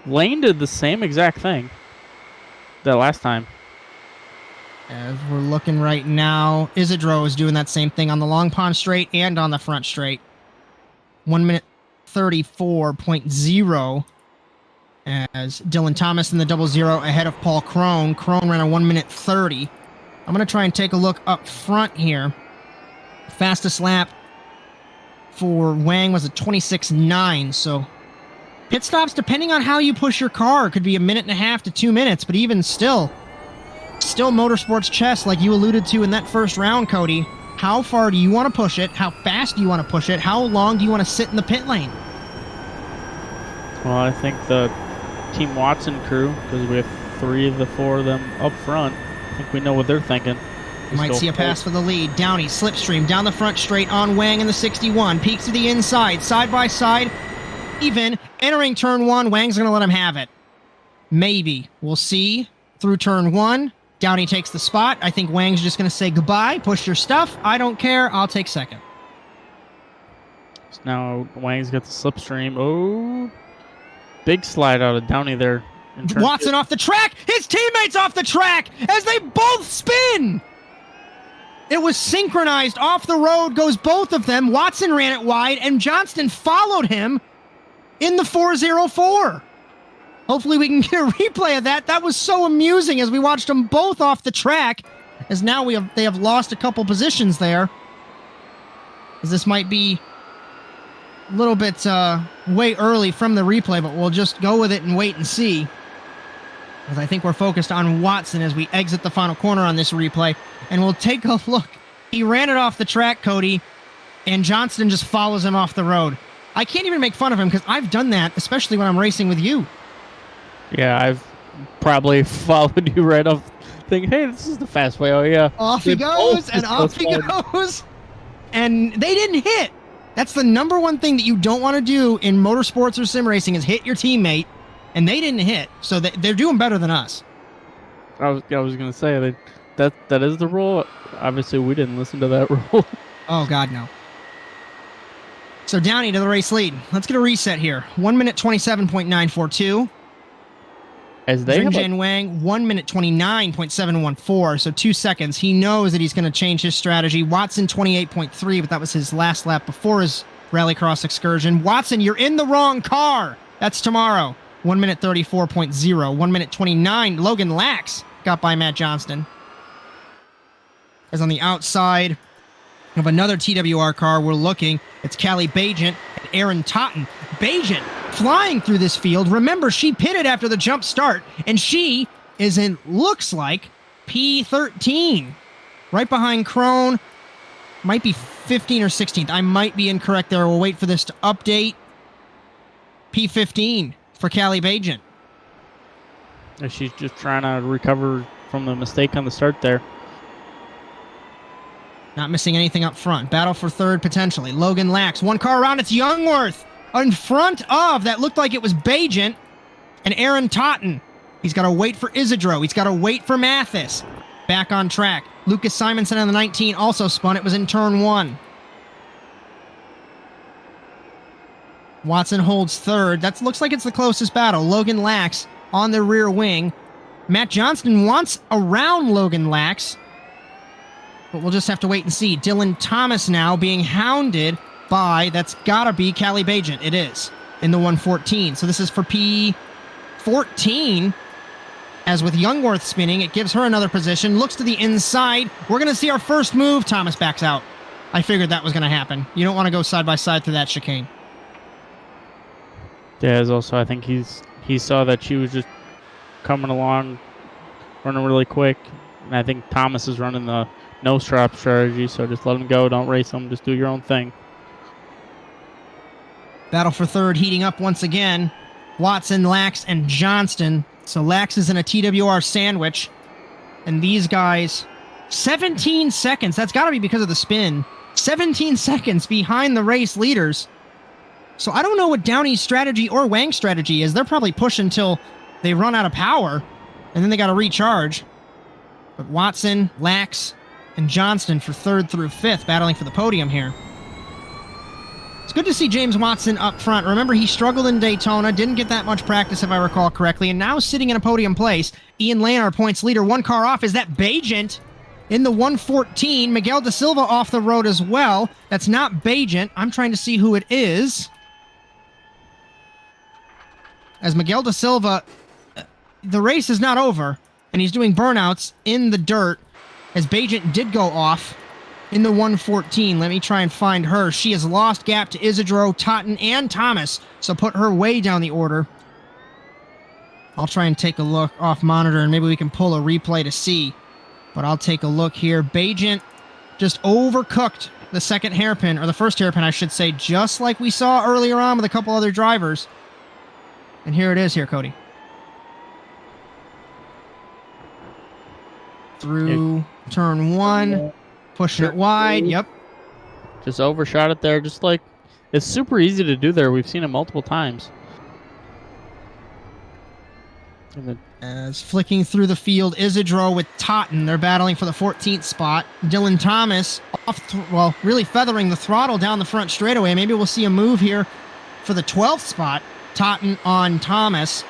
[SPEAKER 2] Lane did the same exact thing that last time.
[SPEAKER 1] As we're looking right now, Isidro is doing that same thing on the Long Pond Straight and on the front straight. 1 minute 34.0 as Dylan Thomas in the 00 ahead of Paul Crone. Crone ran a 1 minute 30. I'm going to try and take a look up front here. Fastest lap for Wang was a 26.9, so pit stops, depending on how you push your car, could be 1.5 minutes to 2 minutes, but even still motorsports chess, like you alluded to in that first round, Cody. How far do you want to push it? How fast do you want to push it? How long do you want to sit in the pit lane?
[SPEAKER 2] Well, I think the Team Watson crew, because we have 3 of the 4 of them up front, I think we know what they're thinking.
[SPEAKER 1] Might see a pass for the lead. Downey, slipstream, down the front straight on Wang in the 61. Peeks to the inside, side by side. Even, entering turn 1, Wang's going to let him have it. Maybe. We'll see. Through turn 1, Downey takes the spot. I think Wang's just going to say goodbye, push your stuff. I don't care. I'll take second.
[SPEAKER 2] So now Wang's got the slipstream. Oh, big slide out of Downey there.
[SPEAKER 1] Watson off the track. His teammates off the track as they both spin. It was synchronized off the road, goes both of them. Watson ran it wide, and Johnston followed him in the 404. Hopefully we can get a replay of that. That was so amusing as we watched them both off the track, as now they have lost a couple positions there. as this might be a little bit way early from the replay, but we'll just go with it and wait and see. Because I think we're focused on Watson as we exit the final corner on this replay. And we'll take a look. He ran it off the track, Cody, and Johnston just follows him off the road. I can't even make fun of him because I've done that, especially when I'm racing with you.
[SPEAKER 2] Yeah, I've probably followed you right off thinking, hey, this is the fast way. Oh, yeah.
[SPEAKER 1] Off he goes, and off he goes. And they didn't hit. That's the number one thing that you don't want to do in motorsports or sim racing is hit your teammate, and they didn't hit. So they're doing better than us.
[SPEAKER 2] I was going to say, that is the rule. Obviously, we didn't listen to that rule.
[SPEAKER 1] Oh, God, no. So Downey to the race lead. Let's get a reset here. 1 minute 27.942.
[SPEAKER 2] As they
[SPEAKER 1] Jin Wang, 1 minute 29.714, so 2 seconds. He knows that he's going to change his strategy. Watson, 28.3, but that was his last lap before his rallycross excursion. Watson, you're in the wrong car. That's tomorrow. 1 minute 34.0. 1 minute 29. Logan Lax got by Matt Johnston. As on the outside of another TWR car, we're looking. It's Callie Bagent and Aaron Totten. Bagent flying through this field. Remember, she pitted after the jump start, and she is in, looks like, P13. Right behind Crone. Might be 15 or 16th. I might be incorrect there. We'll wait for this to update. P15 for Callie Bagent.
[SPEAKER 2] She's just trying to recover from the mistake on the start there.
[SPEAKER 1] Not missing anything up front. Battle for third, potentially. Logan Lax. One car around. It's Youngworth in front of, that looked like it was Bagent, and Aaron Totten. He's got to wait for Isidro. He's got to wait for Mathis. Back on track. Lucas Simonson on the 19 also spun. It was in turn 1. Watson holds third. That looks like it's the closest battle. Logan Lax on the rear wing. Matt Johnston wants around Logan Lax, but we'll just have to wait and see. Dylan Thomas now being hounded by, that's gotta be Callie Bagent. It is, in the 114. So this is for P14. As with Youngworth spinning, it gives her another position. Looks to the inside. We're going to see our first move. Thomas backs out. I figured that was going to happen. You don't want to go side by side through that chicane.
[SPEAKER 2] Yeah, also, I think he saw that she was just coming along, running really quick. And I think Thomas is running the no strap strategy, so just let him go. Don't race him. Just do your own thing.
[SPEAKER 1] Battle for third heating up once again. Watson, Lax, and Johnston. So Lax is in a TWR sandwich. And these guys, 17 seconds. That's got to be because of the spin. 17 seconds behind the race leaders. So I don't know what Downey's strategy or Wang's strategy is. They're probably pushing until they run out of power. And then they got to recharge. But Watson, Lax, and Johnston for third through fifth, battling for the podium here. It's good to see James Watson up front. Remember, he struggled in Daytona, didn't get that much practice, if I recall correctly, and now sitting in a podium place. Ian Lane, our points leader, one car off. Is that Bagent in the 114? Miguel Da Silva off the road as well. That's not Bagent. I'm trying to see who it is. As Miguel Da Silva, the race is not over, and he's doing burnouts in the dirt, as Bagent did go off in the 114. Let me try and find her. She has lost gap to Isidro, Totten, and Thomas, so put her way down the order. I'll try and take a look off monitor, and maybe we can pull a replay to see. But I'll take a look here. Bagent just overcooked the second hairpin, or the first hairpin, I should say, just like we saw earlier on with a couple other drivers. And here it is here, Cody. Through turn 1. Pushing it wide. Yep.
[SPEAKER 2] Just overshot it there. Just like, it's super easy to do there. We've seen it multiple times.
[SPEAKER 1] As flicking through the field, Isidro with Totten. They're battling for the 14th spot. Dylan Thomas really feathering the throttle down the front straightaway. Maybe we'll see a move here for the 12th spot. Totten on Thomas.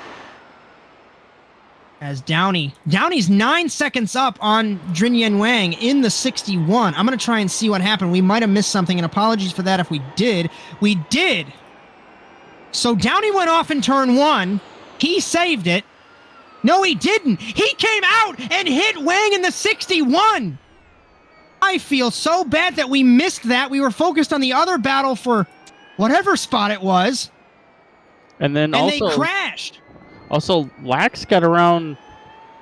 [SPEAKER 1] As Downey's 9 seconds up on Drinyen Wang in the 61. I'm going to try and see what happened. We might have missed something, and apologies for that if we did. We did. So Downey went off in turn 1. He saved it. No, he didn't. He came out and hit Wang in the 61. I feel so bad that we missed that. We were focused on the other battle for whatever spot it was.
[SPEAKER 2] And then
[SPEAKER 1] And
[SPEAKER 2] also
[SPEAKER 1] they crashed.
[SPEAKER 2] Also, Lax got around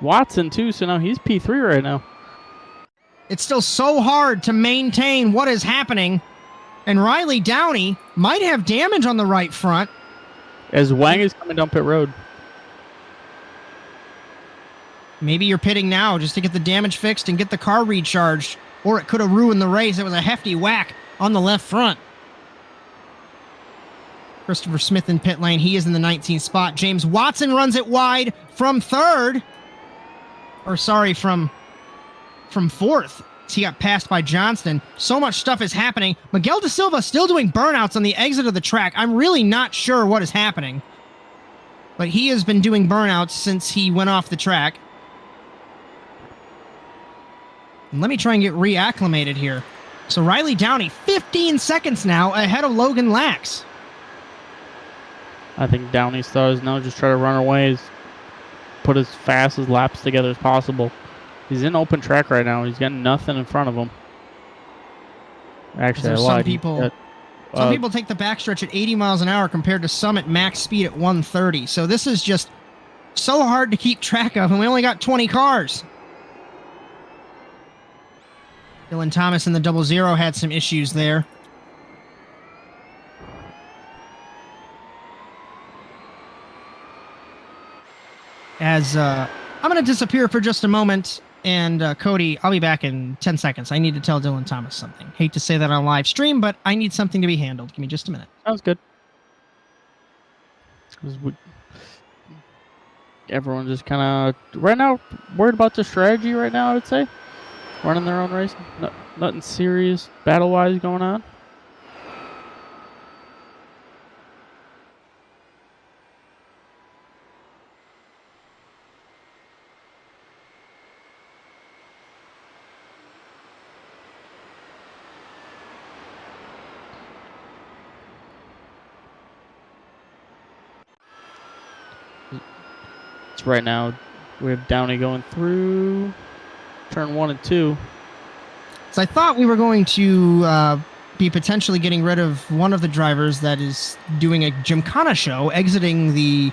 [SPEAKER 2] Watson too, so now he's P3 right now.
[SPEAKER 1] It's still so hard to maintain what is happening. And Riley Downey might have damage on the right front.
[SPEAKER 2] As Wang is coming down pit road.
[SPEAKER 1] Maybe you're pitting now just to get the damage fixed and get the car recharged. Or it could have ruined the race. It was a hefty whack on the left front. Christopher Smith in pit lane. He is in the 19th spot. James Watson runs it wide from third. Or sorry, from fourth. He got passed by Johnston. So much stuff is happening. Miguel De Silva still doing burnouts on the exit of the track. I'm really not sure what is happening. But he has been doing burnouts since he went off the track. And let me try and get reacclimated here. So Riley Downey, 15 seconds now ahead of Logan Lax.
[SPEAKER 2] I think Downey stars now just try to run away, put as fast as laps together as possible. He's in open track right now. He's got nothing in front of him. Actually,
[SPEAKER 1] some people take the backstretch at 80 miles an hour compared to some at max speed at 130. So this is just so hard to keep track of, and we only got 20 cars. Dylan Thomas in the 00 had some issues there. As I'm going to disappear for just a moment, and Cody, I'll be back in 10 seconds. I need to tell Dylan Thomas something. Hate to say that on live stream, but I need something to be handled. Give me just a minute.
[SPEAKER 2] Sounds good. Everyone just kind of, right now, worried about the strategy right now, I would say. Running their own race. Nothing serious battle-wise going on. It's right now, we have Downey going through turn 1 and 2.
[SPEAKER 1] So I thought we were going to be potentially getting rid of one of the drivers that is doing a Gymkhana show, exiting the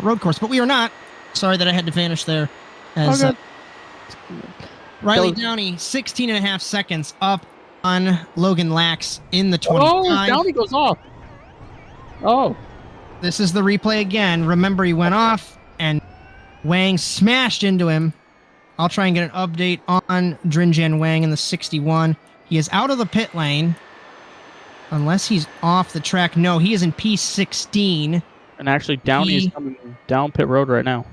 [SPEAKER 1] road course, but we are not. Sorry that I had to vanish there. As Riley Downey, 16 and a half seconds up on Logan Lax in the 25.
[SPEAKER 2] Oh, Downey goes off. Oh.
[SPEAKER 1] This is the replay again. Remember, he went off, and Wang smashed into him. I'll try and get an update on Drinjan Wang in the 61. He is out of the pit lane. Unless he's off the track. No, he is in P16.
[SPEAKER 2] And actually, Downey is coming down pit road right now.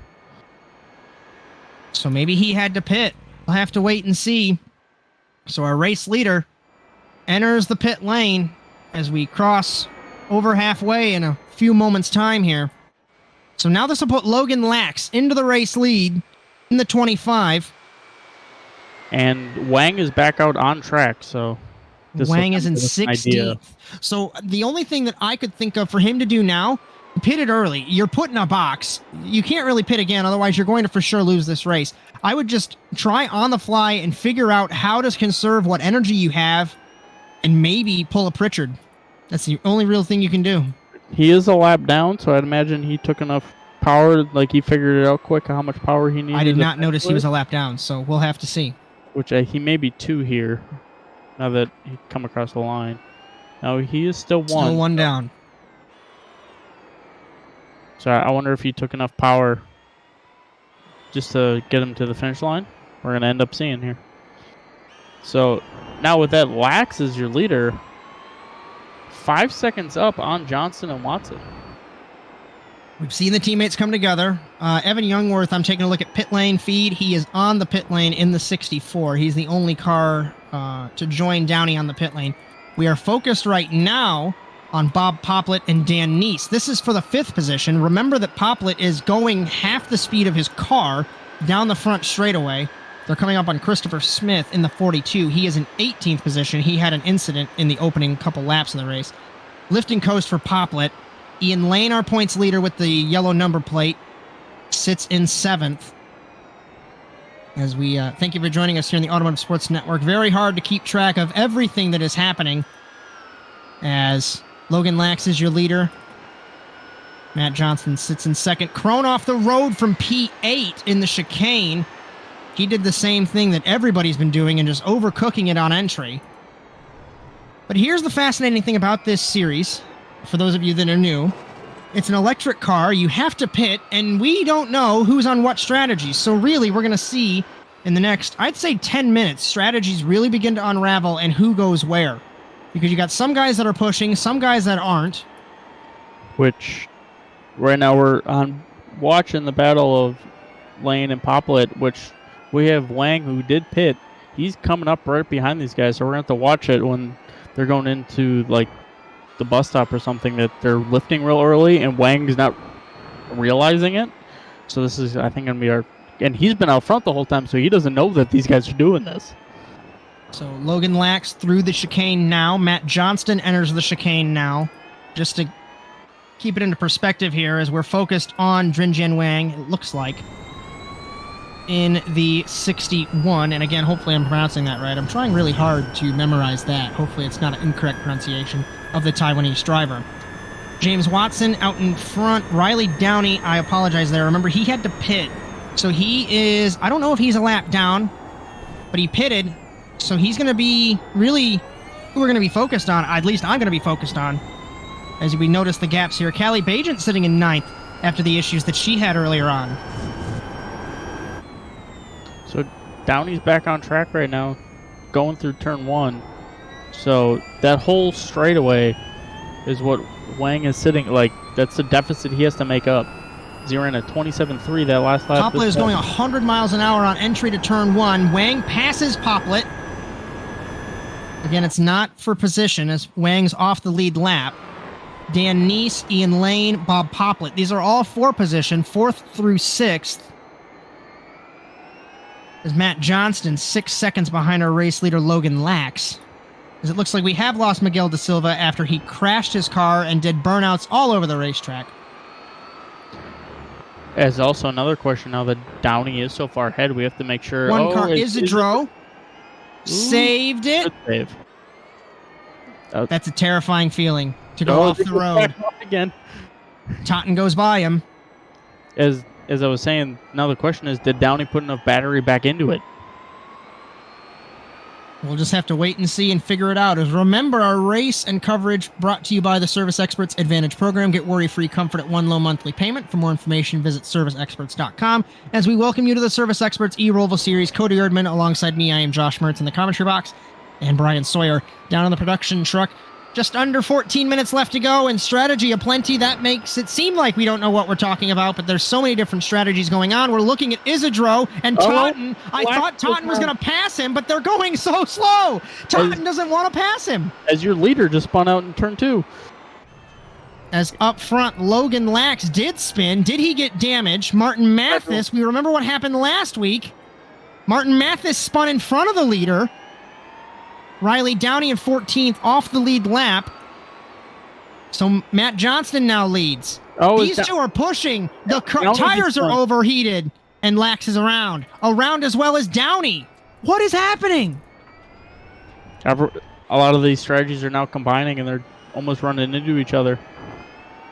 [SPEAKER 1] So maybe he had to pit. We'll have to wait and see. So our race leader enters the pit lane as we cross over halfway in a few moments' time here. So now this will put Logan Lax into the race lead in the 25.
[SPEAKER 2] And Wang is back out on track, so...
[SPEAKER 1] Wang is in 16th. So the only thing that I could think of for him to do now, pit it early. You're put in a box. You can't really pit again, otherwise you're going to for sure lose this race. I would just try on the fly and figure out how to conserve what energy you have and maybe pull a Pritchard. That's the only real thing you can do.
[SPEAKER 2] He is a lap down, so I'd imagine he took enough power, like he figured it out quick how much power he needed.
[SPEAKER 1] I did not notice he was a lap down, so we'll have to see.
[SPEAKER 2] Which he may be 2 here, now that he come across the line. No, he is still 1.
[SPEAKER 1] Still 1 down.
[SPEAKER 2] So I wonder if he took enough power just to get him to the finish line. We're going to end up seeing here. So now with that, Lax is your leader. 5 seconds up on Johnson and Watson.
[SPEAKER 1] We've seen the teammates come together. Evan Youngworth, I'm taking a look at pit lane feed. He is on the pit lane in the 64. He's the only car to join Downey on the pit lane. We are focused right now on Bob Poplett and Dan Neese. This is for the 5th position. Remember that Poplett is going half the speed of his car down the front straightaway. They're coming up on Christopher Smith in the 42. He is in 18th position. He had an incident in the opening couple laps of the race. Lifting coast for Poplett. Ian Lane, our points leader with the yellow number plate, sits in 7th. As we thank you for joining us here in the Automotive Sports Network. Very hard to keep track of everything that is happening, as Logan Lax is your leader. Matt Johnson sits in second. Crone off the road from P8 in the chicane. He did the same thing that everybody's been doing and just overcooking it on entry. But here's the fascinating thing about this series, for those of you that are new. It's an electric car. You have to pit, and we don't know who's on what strategy. So really, we're going to see in the next, I'd say 10 minutes, strategies really begin to unravel and who goes where. Because you got some guys that are pushing, some guys that aren't.
[SPEAKER 2] Which, right now we're on watching the battle of Lane and Poplet, which we have Wang, who did pit. He's coming up right behind these guys, so we're going to have to watch it when they're going into, like, the bus stop or something, that they're lifting real early, and Wang's not realizing it. So this is, I think, going to be our... And he's been out front the whole time, so he doesn't know that these guys are doing this.
[SPEAKER 1] So Logan Lax through the chicane now. Matt Johnston enters the chicane now. Just to keep it into perspective here, as we're focused on Drinjian Wang, it looks like, in the 61. And again, hopefully I'm pronouncing that right. I'm trying really hard to memorize that. Hopefully it's not an incorrect pronunciation of the Taiwanese driver. James Watson out in front. Riley Downey, I apologize there. Remember, he had to pit. So he is, I don't know if he's a lap down, but he pitted. So he's going to be really who we're going to be focused on. At least I'm going to be focused on. As we notice the gaps here. Callie Bajent sitting in ninth after the issues that she had earlier on.
[SPEAKER 2] So Downey's back on track right now, going through turn one. So that whole straightaway is what Wang is sitting, like, that's the deficit he has to make up. He ran a 27.3 that last lap.
[SPEAKER 1] Poplet is going 100 miles an hour on entry to turn one. Wang passes Poplet. Again, it's not for position, as Wang's off the lead lap. Dan Neese, Ian Lane, Bob Poplet. These are all for position, 4th through 6th. As Matt Johnston 6 seconds behind our race leader Logan Lax. As it looks like we have lost Miguel da Silva after he crashed his car and did burnouts all over the racetrack.
[SPEAKER 2] As also another question, now that Downey is so far ahead, we have to make sure...
[SPEAKER 1] One car, Isidro saved it.
[SPEAKER 2] Good save.
[SPEAKER 1] That's a terrifying feeling, to go off the road.
[SPEAKER 2] Again.
[SPEAKER 1] Totten goes by him.
[SPEAKER 2] As I was saying, now the question is, did Downey put enough battery back into it?
[SPEAKER 1] We'll just have to wait and see and figure it out. As remember, our race and coverage brought to you by the Service Experts Advantage Program. Get worry-free comfort at one low monthly payment. For more information, visit serviceexperts.com. As we welcome you to the Service Experts eRoval series, Cody Erdmann alongside me, I am Josh Mertz in the commentary box, and Bryan Sawyer down on the production truck. Just under 14 minutes left to go, and strategy aplenty. That makes it seem like we don't know what we're talking about, but there's so many different strategies going on. We're looking at Isidro and Totten. I thought Totten was going to pass him, but they're going so slow. Totten doesn't want to pass him.
[SPEAKER 2] As your leader just spun out in turn two.
[SPEAKER 1] As up front, Logan Lax did spin. Did he get damaged? Martin Mathis, we remember what happened last week. Martin Mathis spun in front of the leader. Riley Downey in 14th off the lead lap. So Matt Johnston now leads. These two are pushing. The tires are overheated, and Lax is around. Around as well as Downey. What is happening?
[SPEAKER 2] A lot of these strategies are now combining, and they're almost running into each other.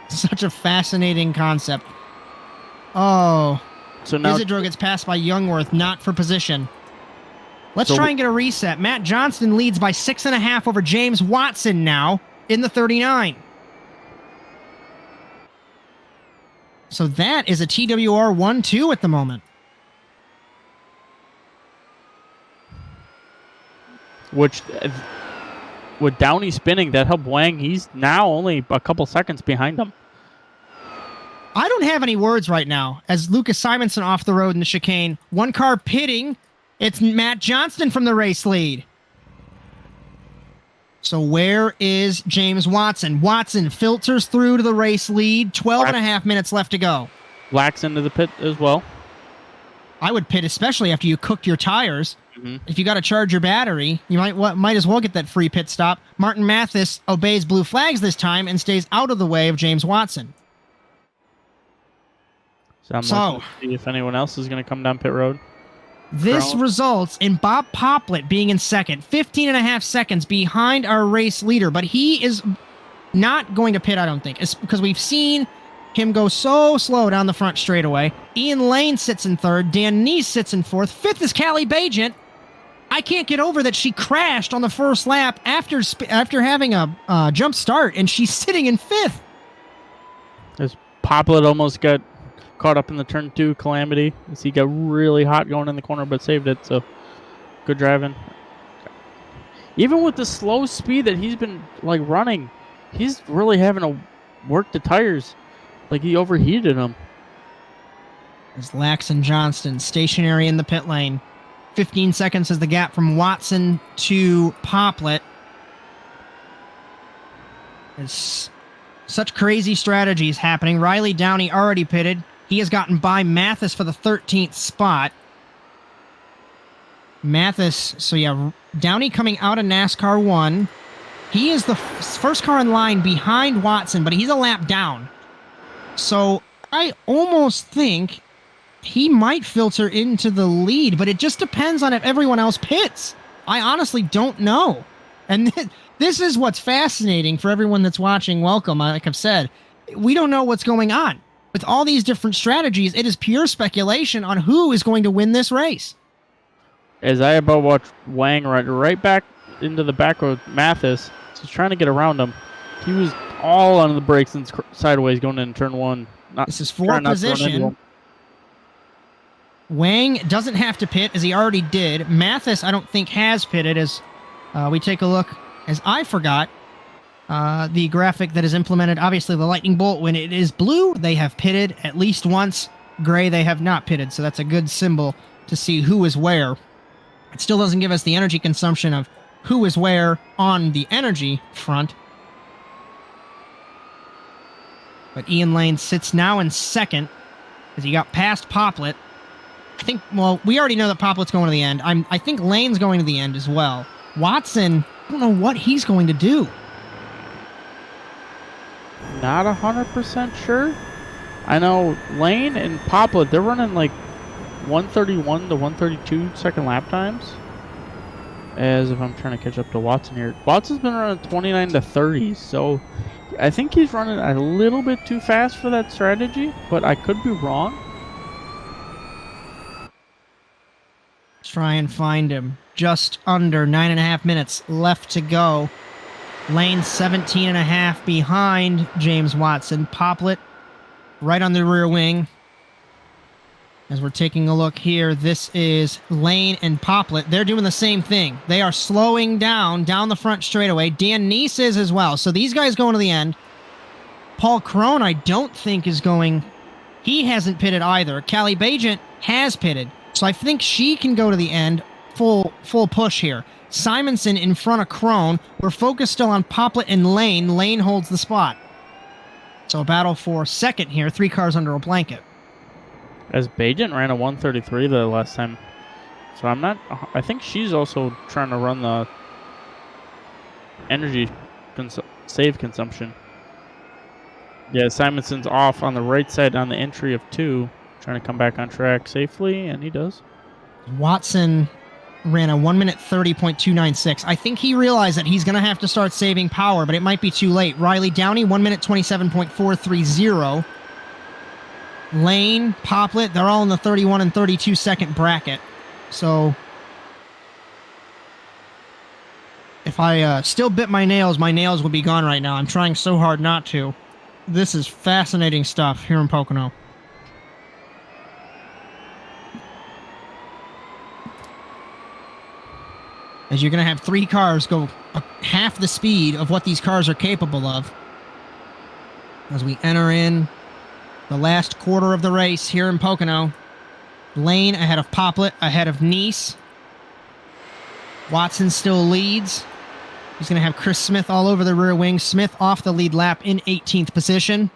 [SPEAKER 1] Such a fascinating concept. Oh. So now Isidro gets passed by Youngworth, not for position. Let's try and get a reset. Matt Johnston leads by 6.5 over James Watson now in the 39. So that is a TWR 1-2 at the moment.
[SPEAKER 2] Which, with Downey spinning, that helped Wang. He's now only a couple seconds behind him.
[SPEAKER 1] I don't have any words right now. As Lucas Simonson off the road in the chicane. One car pitting. It's Matt Johnston from the race lead. So where is James Watson? Watson filters through to the race lead. 12.5 minutes left to go.
[SPEAKER 2] Lax into the pit as well.
[SPEAKER 1] I would pit, especially after you cooked your tires. If you got to charge your battery, you might as well get that free pit stop. Martin Mathis obeys blue flags this time and stays out of the way of James Watson.
[SPEAKER 2] So I'm looking to see if anyone else is going to come down pit road.
[SPEAKER 1] This
[SPEAKER 2] Ground.
[SPEAKER 1] results in Bob Poplet being in second, 15 and a half seconds behind our race leader, but he is not going to pit, I don't think. It's because we've seen him go so slow down the front straightaway. Ian Lane sits in third. Dan Neese sits in fourth. Fifth is Callie Bajent. I can't get over that she crashed on the first lap after having a jump start, and she's sitting in fifth.
[SPEAKER 2] As Poplet almost got caught up in the turn 2 calamity as he got really hot going in the corner, but saved it. So good driving. Even with the slow speed that he's been like running, he's really having to work the tires. Like he overheated them.
[SPEAKER 1] As Lax and Johnston stationary in the pit lane. 15 seconds is the gap from Watson to Poplet. It's such crazy strategies happening. Riley Downey already pitted. He has gotten by Mathis for the 13th spot. Mathis, so yeah, Downey coming out of NASCAR 1. He is the first car in line behind Watson, but he's a lap down. So I almost think he might filter into the lead, but it just depends on if everyone else pits. I honestly don't know. And this is what's fascinating for everyone that's watching. Welcome, like I've said. We don't know what's going on. With all these different strategies, it is pure speculation on who is going to win this race.
[SPEAKER 2] As I about watched Wang run right back into the back of Mathis, just trying to get around him. He was all on the brakes and sideways going in turn 1.
[SPEAKER 1] This is fourth position. Wang doesn't have to pit, as he already did. Mathis, I don't think, has pitted, as we take a look. As I forgot, the graphic that is implemented, obviously the lightning bolt, when it is blue, they have pitted at least once. Gray, they have not pitted, so that's a good symbol to see who is where. It still doesn't give us the energy consumption of who is where on the energy front. But Ian Lane sits now in second, as he got past Poplet. I think, well, we already know that Poplet's going to the end. I think Lane's going to the end as well. Watson, I don't know what he's going to do.
[SPEAKER 2] Not 100% sure. I know Lane and Poplet, they're running like 131 to 132 second lap times. As if I'm trying to catch up to Watson here. Watson's been running 29 to 30, so I think he's running a little bit too fast for that strategy, but I could be wrong.
[SPEAKER 1] Try and find him. Just under 9.5 minutes left to go. Lane 17.5 behind James Watson. Poplet right on the rear wing. As we're taking a look here, this is Lane and Poplet. They're doing the same thing. They are slowing down the front straightaway. Dan Neese is as well. So these guys going to the end. Paul Crone, I don't think, is going. He hasn't pitted either. Callie Bajent has pitted. So I think she can go to the end. Full push here. Simonson in front of Crone. We're focused still on Poplet and Lane. Lane holds the spot. So a battle for second here. 3 cars under a blanket.
[SPEAKER 2] As Bajent ran a 133 the last time. So I think she's also trying to run the energy save consumption. Yeah, Simonson's off on the right side on the entry of 2. Trying to come back on track safely, and he does.
[SPEAKER 1] Watson ran a 1 minute 30.296. I think he realized that he's going to have to start saving power, but it might be too late. Riley Downey, 1 minute 27.430. Lane, Poplet, they're all in the 31 and 32 second bracket. So if I still bit my nails would be gone right now. I'm trying so hard not to. This is fascinating stuff here in Pocono. As you're going to have 3 cars go half the speed of what these cars are capable of. As we enter in the last quarter of the race here in Pocono. Lane ahead of Poplet, ahead of Neese. Watson still leads. He's going to have Chris Smith all over the rear wing. Smith off the lead lap in 18th position.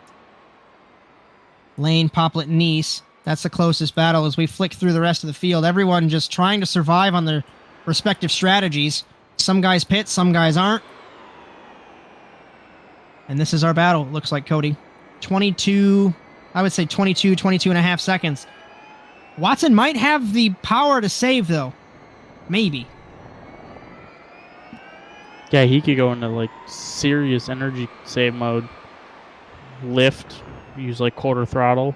[SPEAKER 1] Lane, Poplet, Neese. That's the closest battle as we flick through the rest of the field. Everyone just trying to survive on their respective strategies. Some guys pit, some guys aren't. And this is our battle, it looks like, Cody. 22 and a half seconds. Watson might have the power to save, though. Maybe.
[SPEAKER 2] Yeah, he could go into like serious energy save mode. Lift, use like quarter throttle.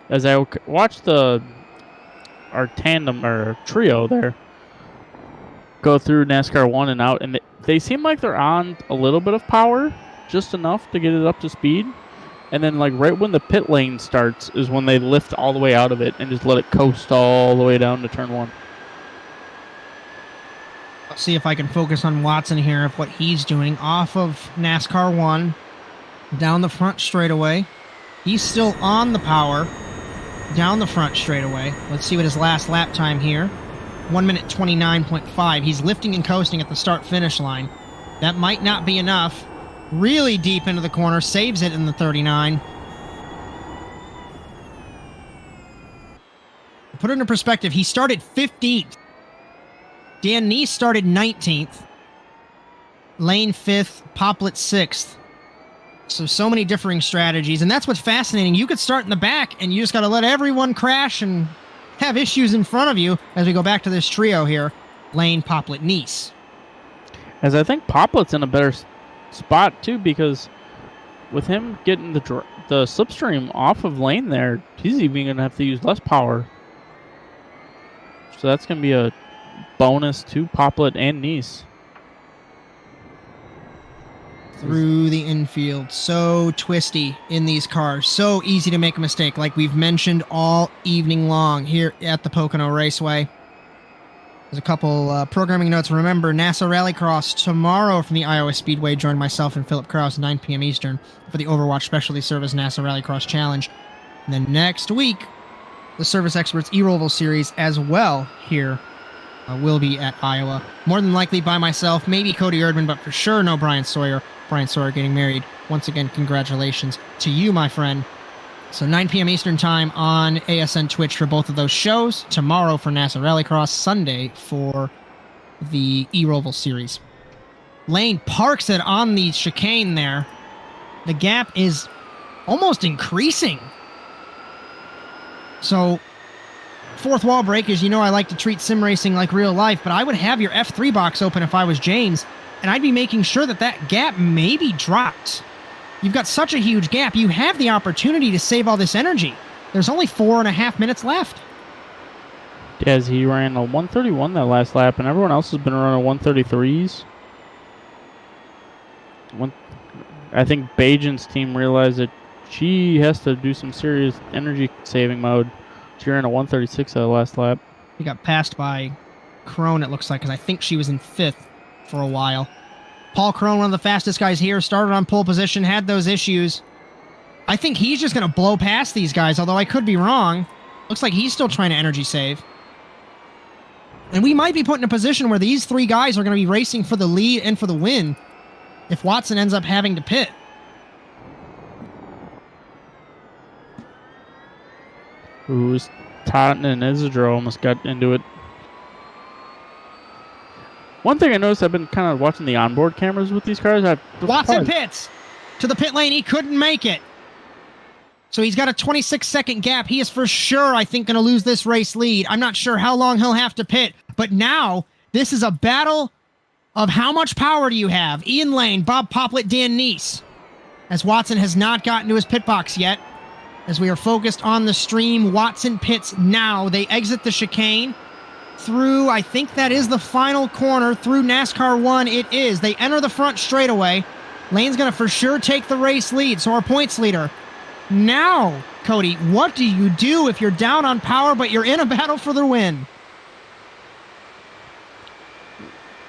[SPEAKER 2] As I watched our tandem or trio there go through NASCAR 1 and out, and they seem like they're on a little bit of power, just enough to get it up to speed. And then like right when the pit lane starts is when they lift all the way out of it and just let it coast all the way down to turn 1.
[SPEAKER 1] Let's see if I can focus on Watson here, of what he's doing. Off of NASCAR 1, down the front straightaway. He's still on the power, down the front straightaway. Let's see what his last lap time here. 1 minute 29.5. He's lifting and coasting at the start-finish line. That might not be enough. Really deep into the corner, saves it in the 39. Put it into perspective, he started 15th. Dan Neese started 19th. Lane 5th, Poplet 6th. So many differing strategies, and that's what's fascinating. You could start in the back, and you just got to let everyone crash and have issues in front of you as we go back to this trio here. Lane, Poplet, Neese.
[SPEAKER 2] As I think Poplet's in a better spot, too, because with him getting the slipstream off of Lane there, he's even going to have to use less power. So that's going to be a bonus to Poplet and Neese.
[SPEAKER 1] Through the infield. So twisty in these cars. So easy to make a mistake, like we've mentioned all evening long here at the Pocono Raceway. There's a couple programming notes. Remember, NASA Rallycross tomorrow from the Iowa Speedway. Join myself and Philip Krause at 9 p.m. Eastern for the Overwatch Specialty Service NASA Rallycross Challenge. And then next week, the Service Experts eRoval Series as well here will be at Iowa. More than likely by myself, maybe Cody Erdmann, but for sure no Bryan Sawyer. Bryan Sawyer getting married. Once again, congratulations to you, my friend. So 9 p.m. Eastern Time on ASN Twitch for both of those shows. Tomorrow for NASA Rallycross. Sunday for the eRoval Series. Lane parks it on the chicane there. The gap is almost increasing. So, fourth wall break, as you know, I like to treat sim racing like real life, but I would have your F3 box open if I was James, and I'd be making sure that that gap maybe dropped. You've got such a huge gap, you have the opportunity to save all this energy. There's only 4.5 minutes left.
[SPEAKER 2] As he ran a 131 that last lap, and everyone else has been running 133s. I think Bajan's team realized that she has to do some serious energy saving mode. She ran a 136 at the last lap.
[SPEAKER 1] He got passed by Crone, it looks like, because I think she was in 5th for a while. Paul Crone, one of the fastest guys here, started on pole position, had those issues. I think he's just going to blow past these guys, although I could be wrong. Looks like he's still trying to energy save. And we might be put in a position where these three guys are going to be racing for the lead and for the win if Watson ends up having to pit.
[SPEAKER 2] Ooh, Totten and Isidro almost got into it. One thing I noticed, I've been kind of watching the onboard cameras with these cars.
[SPEAKER 1] Watson pits to the pit lane. He couldn't make it. So he's got a 26-second gap. He is for sure, I think, going to lose this race lead. I'm not sure how long he'll have to pit. But now, this is a battle of how much power do you have? Ian Lane, Bob Poplet, Dan Neese. As Watson has not gotten to his pit box yet. As we are focused on the stream, Watson pits now. They exit the chicane. Through, I think that is the final corner, through NASCAR 1, it is. They enter the front straightaway. Lane's going to for sure take the race lead, so our points leader. Now, Cody, what do you do if you're down on power, but you're in a battle for the win?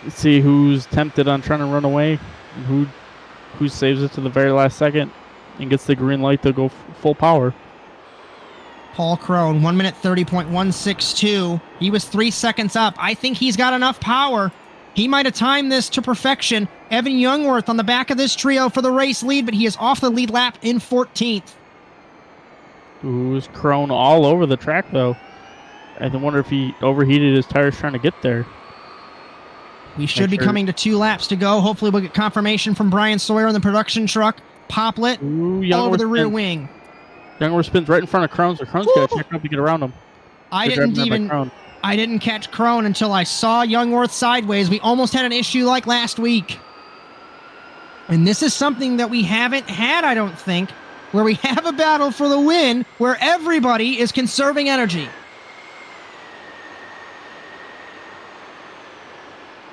[SPEAKER 2] Let's see who's tempted on trying to run away, and who saves it to the very last second and gets the green light to go full power.
[SPEAKER 1] Paul Crone, 1 minute 30.162. He was 3 seconds up. I think he's got enough power. He might have timed this to perfection. Evan Youngworth on the back of this trio for the race lead, but he is off the lead lap in 14th.
[SPEAKER 2] Who's Crone all over the track, though. I wonder if he overheated his tires trying to get there.
[SPEAKER 1] We should be coming to 2 laps to go. Hopefully we'll get confirmation from Bryan Sawyer in the production truck. Poplet all over the rear wing.
[SPEAKER 2] Youngworth spins right in front of Crone, so Crone's got to check up to get around him.
[SPEAKER 1] I
[SPEAKER 2] Good
[SPEAKER 1] didn't
[SPEAKER 2] driving there by
[SPEAKER 1] even.
[SPEAKER 2] Crone.
[SPEAKER 1] I didn't catch Crone until I saw Youngworth sideways. We almost had an issue like last week. And this is something that we haven't had, I don't think, where we have a battle for the win where everybody is conserving energy.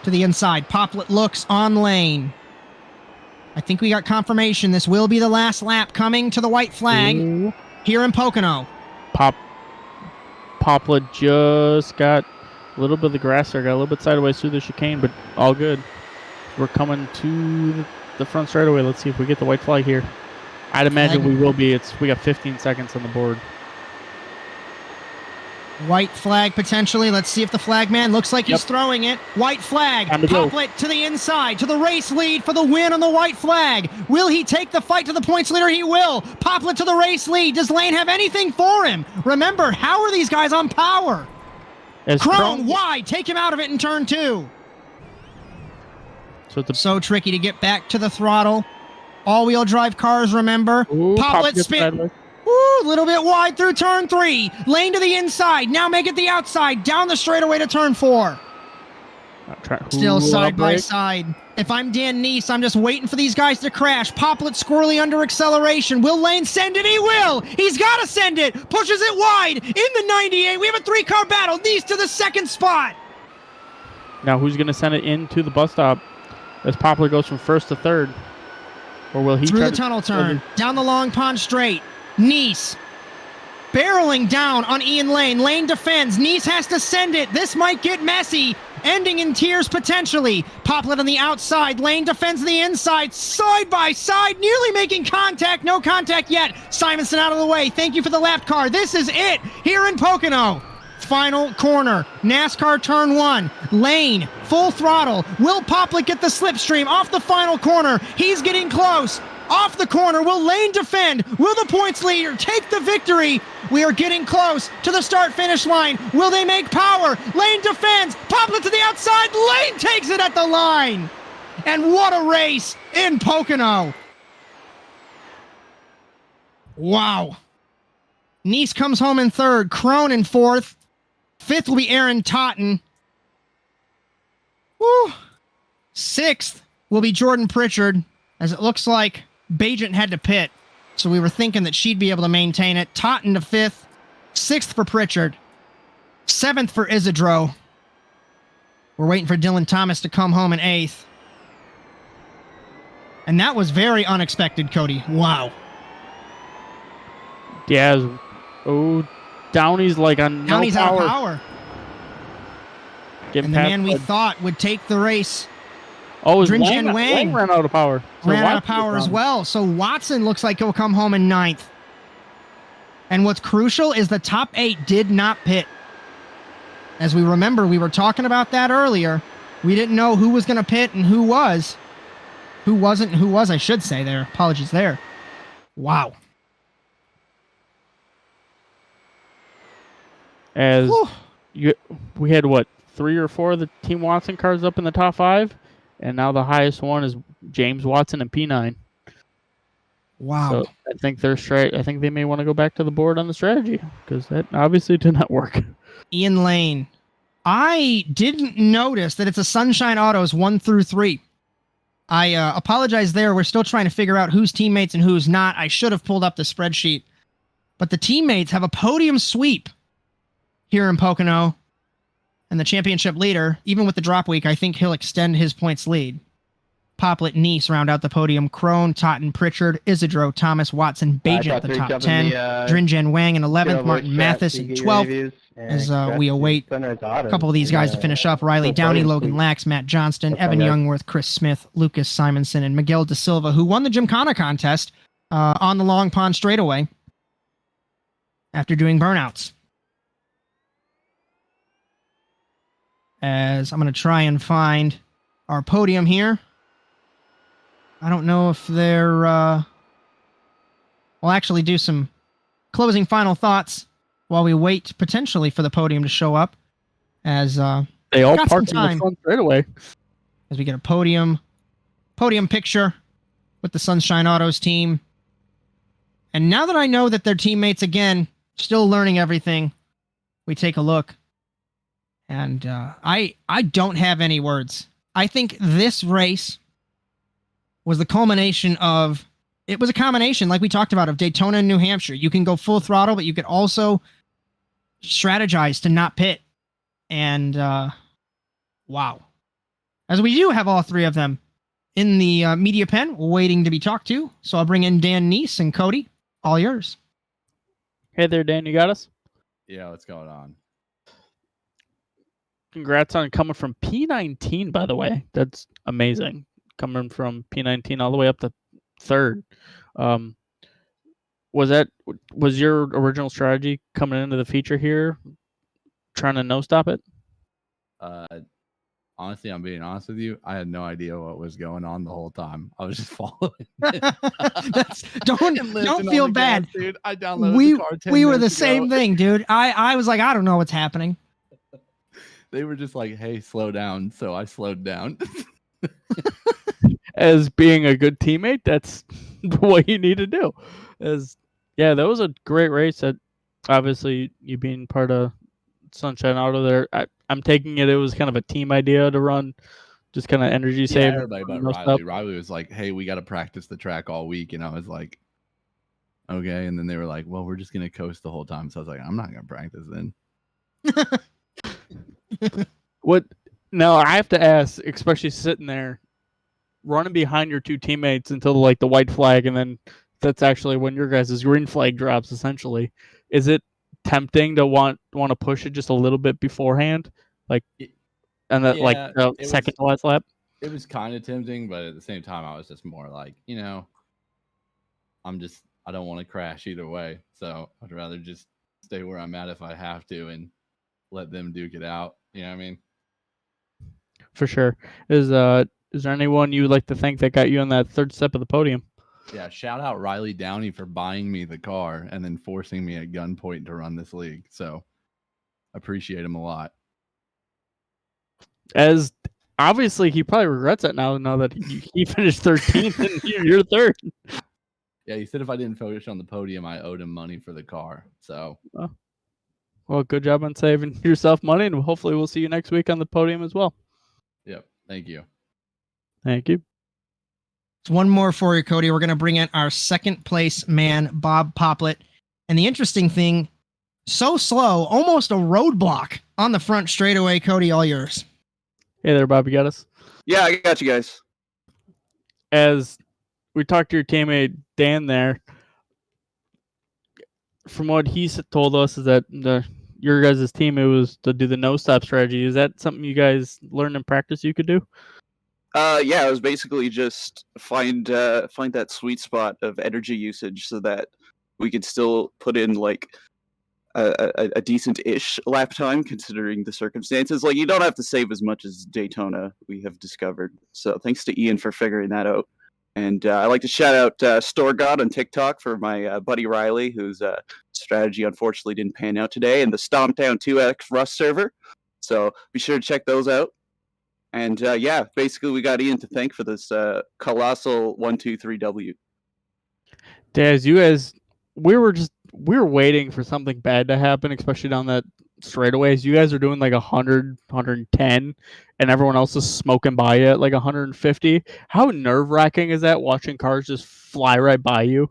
[SPEAKER 1] To the inside. Poplet looks on lane. I think we got confirmation. This will be the last lap coming to the white flag
[SPEAKER 2] Ooh.
[SPEAKER 1] here in Pocono.
[SPEAKER 2] Poplet just got a little bit of the grass there, got a little bit sideways through the chicane, but all good. We're coming to the front straightaway. Let's see if we get the white flag here. I'd imagine we will be. We got 15 seconds on the board.
[SPEAKER 1] White flag potentially. Let's see if the flag man looks like he's throwing it. White flag. Poplet to the inside, to the race lead for the win on the white flag. Will he take the fight to the points leader? He will. Poplet to the race lead. Does Lane have anything for him? Remember, how are these guys on power? Crone wide. Take him out of it in turn 2. So tricky to get back to the throttle. All-wheel drive cars, remember. Poplet spin. Ooh, a little bit wide through turn 3. Lane to the inside. Now make it the outside. Down the straightaway to turn 4. Still side by side. If I'm Dan Neese, I'm just waiting for these guys to crash. Poplet squirrely under acceleration. Will Lane send it? He will. He's got to send it. Pushes it wide. In the 98, we have a 3-car battle. Neese to the second spot.
[SPEAKER 2] Now who's going to send it into the bus stop as Poplar goes from first to third? Or will he
[SPEAKER 1] through the tunnel turn, down the long pond straight. Neese barreling down on Ian Lane. Lane defends. Neese has to send it. This might get messy, ending in tears potentially. Poplet on the outside. Lane defends the inside. Side by side, nearly making contact. No contact yet. Simonson out of the way. Thank you for the lap car. This is it here in Pocono. Final corner. NASCAR turn 1. Lane, full throttle. Will Poplet get the slipstream off the final corner? He's getting close. Off the corner. Will Lane defend? Will the points leader take the victory? We are getting close to the start-finish line. Will they make power? Lane defends. Poplet to the outside. Lane takes it at the line. And what a race in Pocono. Wow. Neese comes home in 3rd. Crone in 4th. 5th will be Aaron Totten. Woo. 6th will be Jordan Pritchard, as it looks like Bajent had to pit, so we were thinking that she'd be able to maintain it. Totten to 5th. 6th for Pritchard. 7th for Isidro. We're waiting for Dylan Thomas to come home in 8th. And that was very unexpected, Cody. Wow.
[SPEAKER 2] Yeah. Downey's like on
[SPEAKER 1] Downey's
[SPEAKER 2] no power.
[SPEAKER 1] out of power. And the man we thought would take the race.
[SPEAKER 2] Oh,
[SPEAKER 1] Wang
[SPEAKER 2] ran out of power. So
[SPEAKER 1] ran out of power as well. So Watson looks like he'll come home in 9th. And what's crucial is the top 8 did not pit. As we remember, we were talking about that earlier. We didn't know who was going to pit and who was. Who wasn't and who was, I should say there. Apologies there. Wow.
[SPEAKER 2] We had, 3 or 4 of the Team Watson cars up in the top 5? And now the highest one is James Watson and P9.
[SPEAKER 1] Wow.
[SPEAKER 2] So I think I think they may want to go back to the board on the strategy because that obviously did not work.
[SPEAKER 1] Ian Lane. I didn't notice that it's a Sunshine Autos 1 through 3. I apologize there. We're still trying to figure out who's teammates and who's not. I should have pulled up the spreadsheet. But the teammates have a podium sweep here in Pocono. And the championship leader, even with the drop week, I think he'll extend his points lead. Poplet, Neese round out the podium. Crone, Totten, Pritchard, Isidro, Thomas, Watson, Bajent the top 10. Drinjen Wang in 11th. Martin Mathis in 12th. As we await a couple of these guys to finish up. Riley Downey, Logan Lax, Matt Johnston, Evan Youngworth, Chris Smith, Lucas Simonson, and Miguel De Silva, who won the Gymkhana contest on the Long Pond straightaway after doing burnouts. As I'm going to try and find our podium here. I don't know if they're... we'll actually do some closing final thoughts while we wait potentially for the podium to show up. As
[SPEAKER 2] they all parked in the front straight away.
[SPEAKER 1] As we get a podium picture with the Sunshine Autos team. And now that I know that they're teammates again, still learning everything, we take a look. And I don't have any words. I think this race was the culmination of, it was a combination, like we talked about, of Daytona and New Hampshire. You can go full throttle, but you could also strategize to not pit. And wow. As we do have all three of them in the media pen waiting to be talked to. So I'll bring in Dan Neese and Cody. All yours.
[SPEAKER 2] Hey there, Dan. You got us?
[SPEAKER 4] Yeah, what's going on?
[SPEAKER 2] Congrats on coming from P19, by the way. That's amazing. Coming from P19 all the way up to third. Was your original strategy coming into the feature here, trying to no stop it?
[SPEAKER 4] Honestly, I'm being honest with you. I had no idea what was going on the whole time. I was just following.
[SPEAKER 1] Don't feel bad,
[SPEAKER 4] gas, dude. I downloaded the car.
[SPEAKER 1] We were the same thing, dude. I was like, I don't know what's happening.
[SPEAKER 4] They were just like, "Hey, slow down." So I slowed down.
[SPEAKER 2] As being a good teammate, that's what you need to do. That was a great race. That obviously you being part of Sunshine Auto there. I'm taking it was kind of a team idea to run, just kind of energy save.
[SPEAKER 4] Everybody but Riley. Riley was like, "Hey, we got to practice the track all week," and I was like, "Okay." And then they were like, "Well, we're just gonna coast the whole time." So I was like, "I'm not gonna practice then."
[SPEAKER 2] What? Now I have to ask, especially sitting there, running behind your two teammates until like the white flag, and then that's actually when your guys' green flag drops. Essentially, is it tempting to want to push it just a little bit beforehand, like, and that the second to last lap?
[SPEAKER 4] It was kind of tempting, but at the same time, I was just more like, I don't want to crash either way, so I'd rather just stay where I'm at if I have to and let them duke it out. You know what I mean?
[SPEAKER 2] For sure. Is there anyone you would like to thank that got you on that third step of the podium?
[SPEAKER 4] Yeah, shout out Riley Downey for buying me the car and then forcing me at gunpoint to run this league. So appreciate him a lot.
[SPEAKER 2] As obviously he probably regrets it now that he finished 13th and you're third.
[SPEAKER 4] Yeah, he said if I didn't finish on the podium, I owed him money for the car. So,
[SPEAKER 2] well, good job on saving yourself money, and hopefully we'll see you next week on the podium as well.
[SPEAKER 4] Yep. Thank you.
[SPEAKER 2] Thank you.
[SPEAKER 1] One more for you, Cody. We're going to bring in our second place man, Bob Poplet. And the interesting thing, so slow, almost a roadblock on the front straightaway. Cody, all yours.
[SPEAKER 2] Hey there, Bob. You got us?
[SPEAKER 5] Yeah, I got you guys.
[SPEAKER 2] As we talked to your teammate, Dan, there, from what he told us is that your guys' team, it was to do the no-stop strategy. Is that something you guys learned in practice you could do?
[SPEAKER 5] Yeah, it was basically just find that sweet spot of energy usage so that we could still put in like a decent-ish lap time considering the circumstances. Like, you don't have to save as much as Daytona, we have discovered. So thanks to Ian for figuring that out. And I'd like to shout out Store God on TikTok for my buddy Riley, whose strategy unfortunately didn't pan out today, and the Stomp Down 2X Rust server. So be sure to check those out. And yeah, basically we got Ian to thank for this colossal 1-2-3-W.
[SPEAKER 2] Daz, you guys, we were waiting for something bad to happen, especially down that straightaways. You guys are doing like 100, 110, and everyone else is smoking by you at like 150. How nerve-wracking is that, watching cars just fly right by you?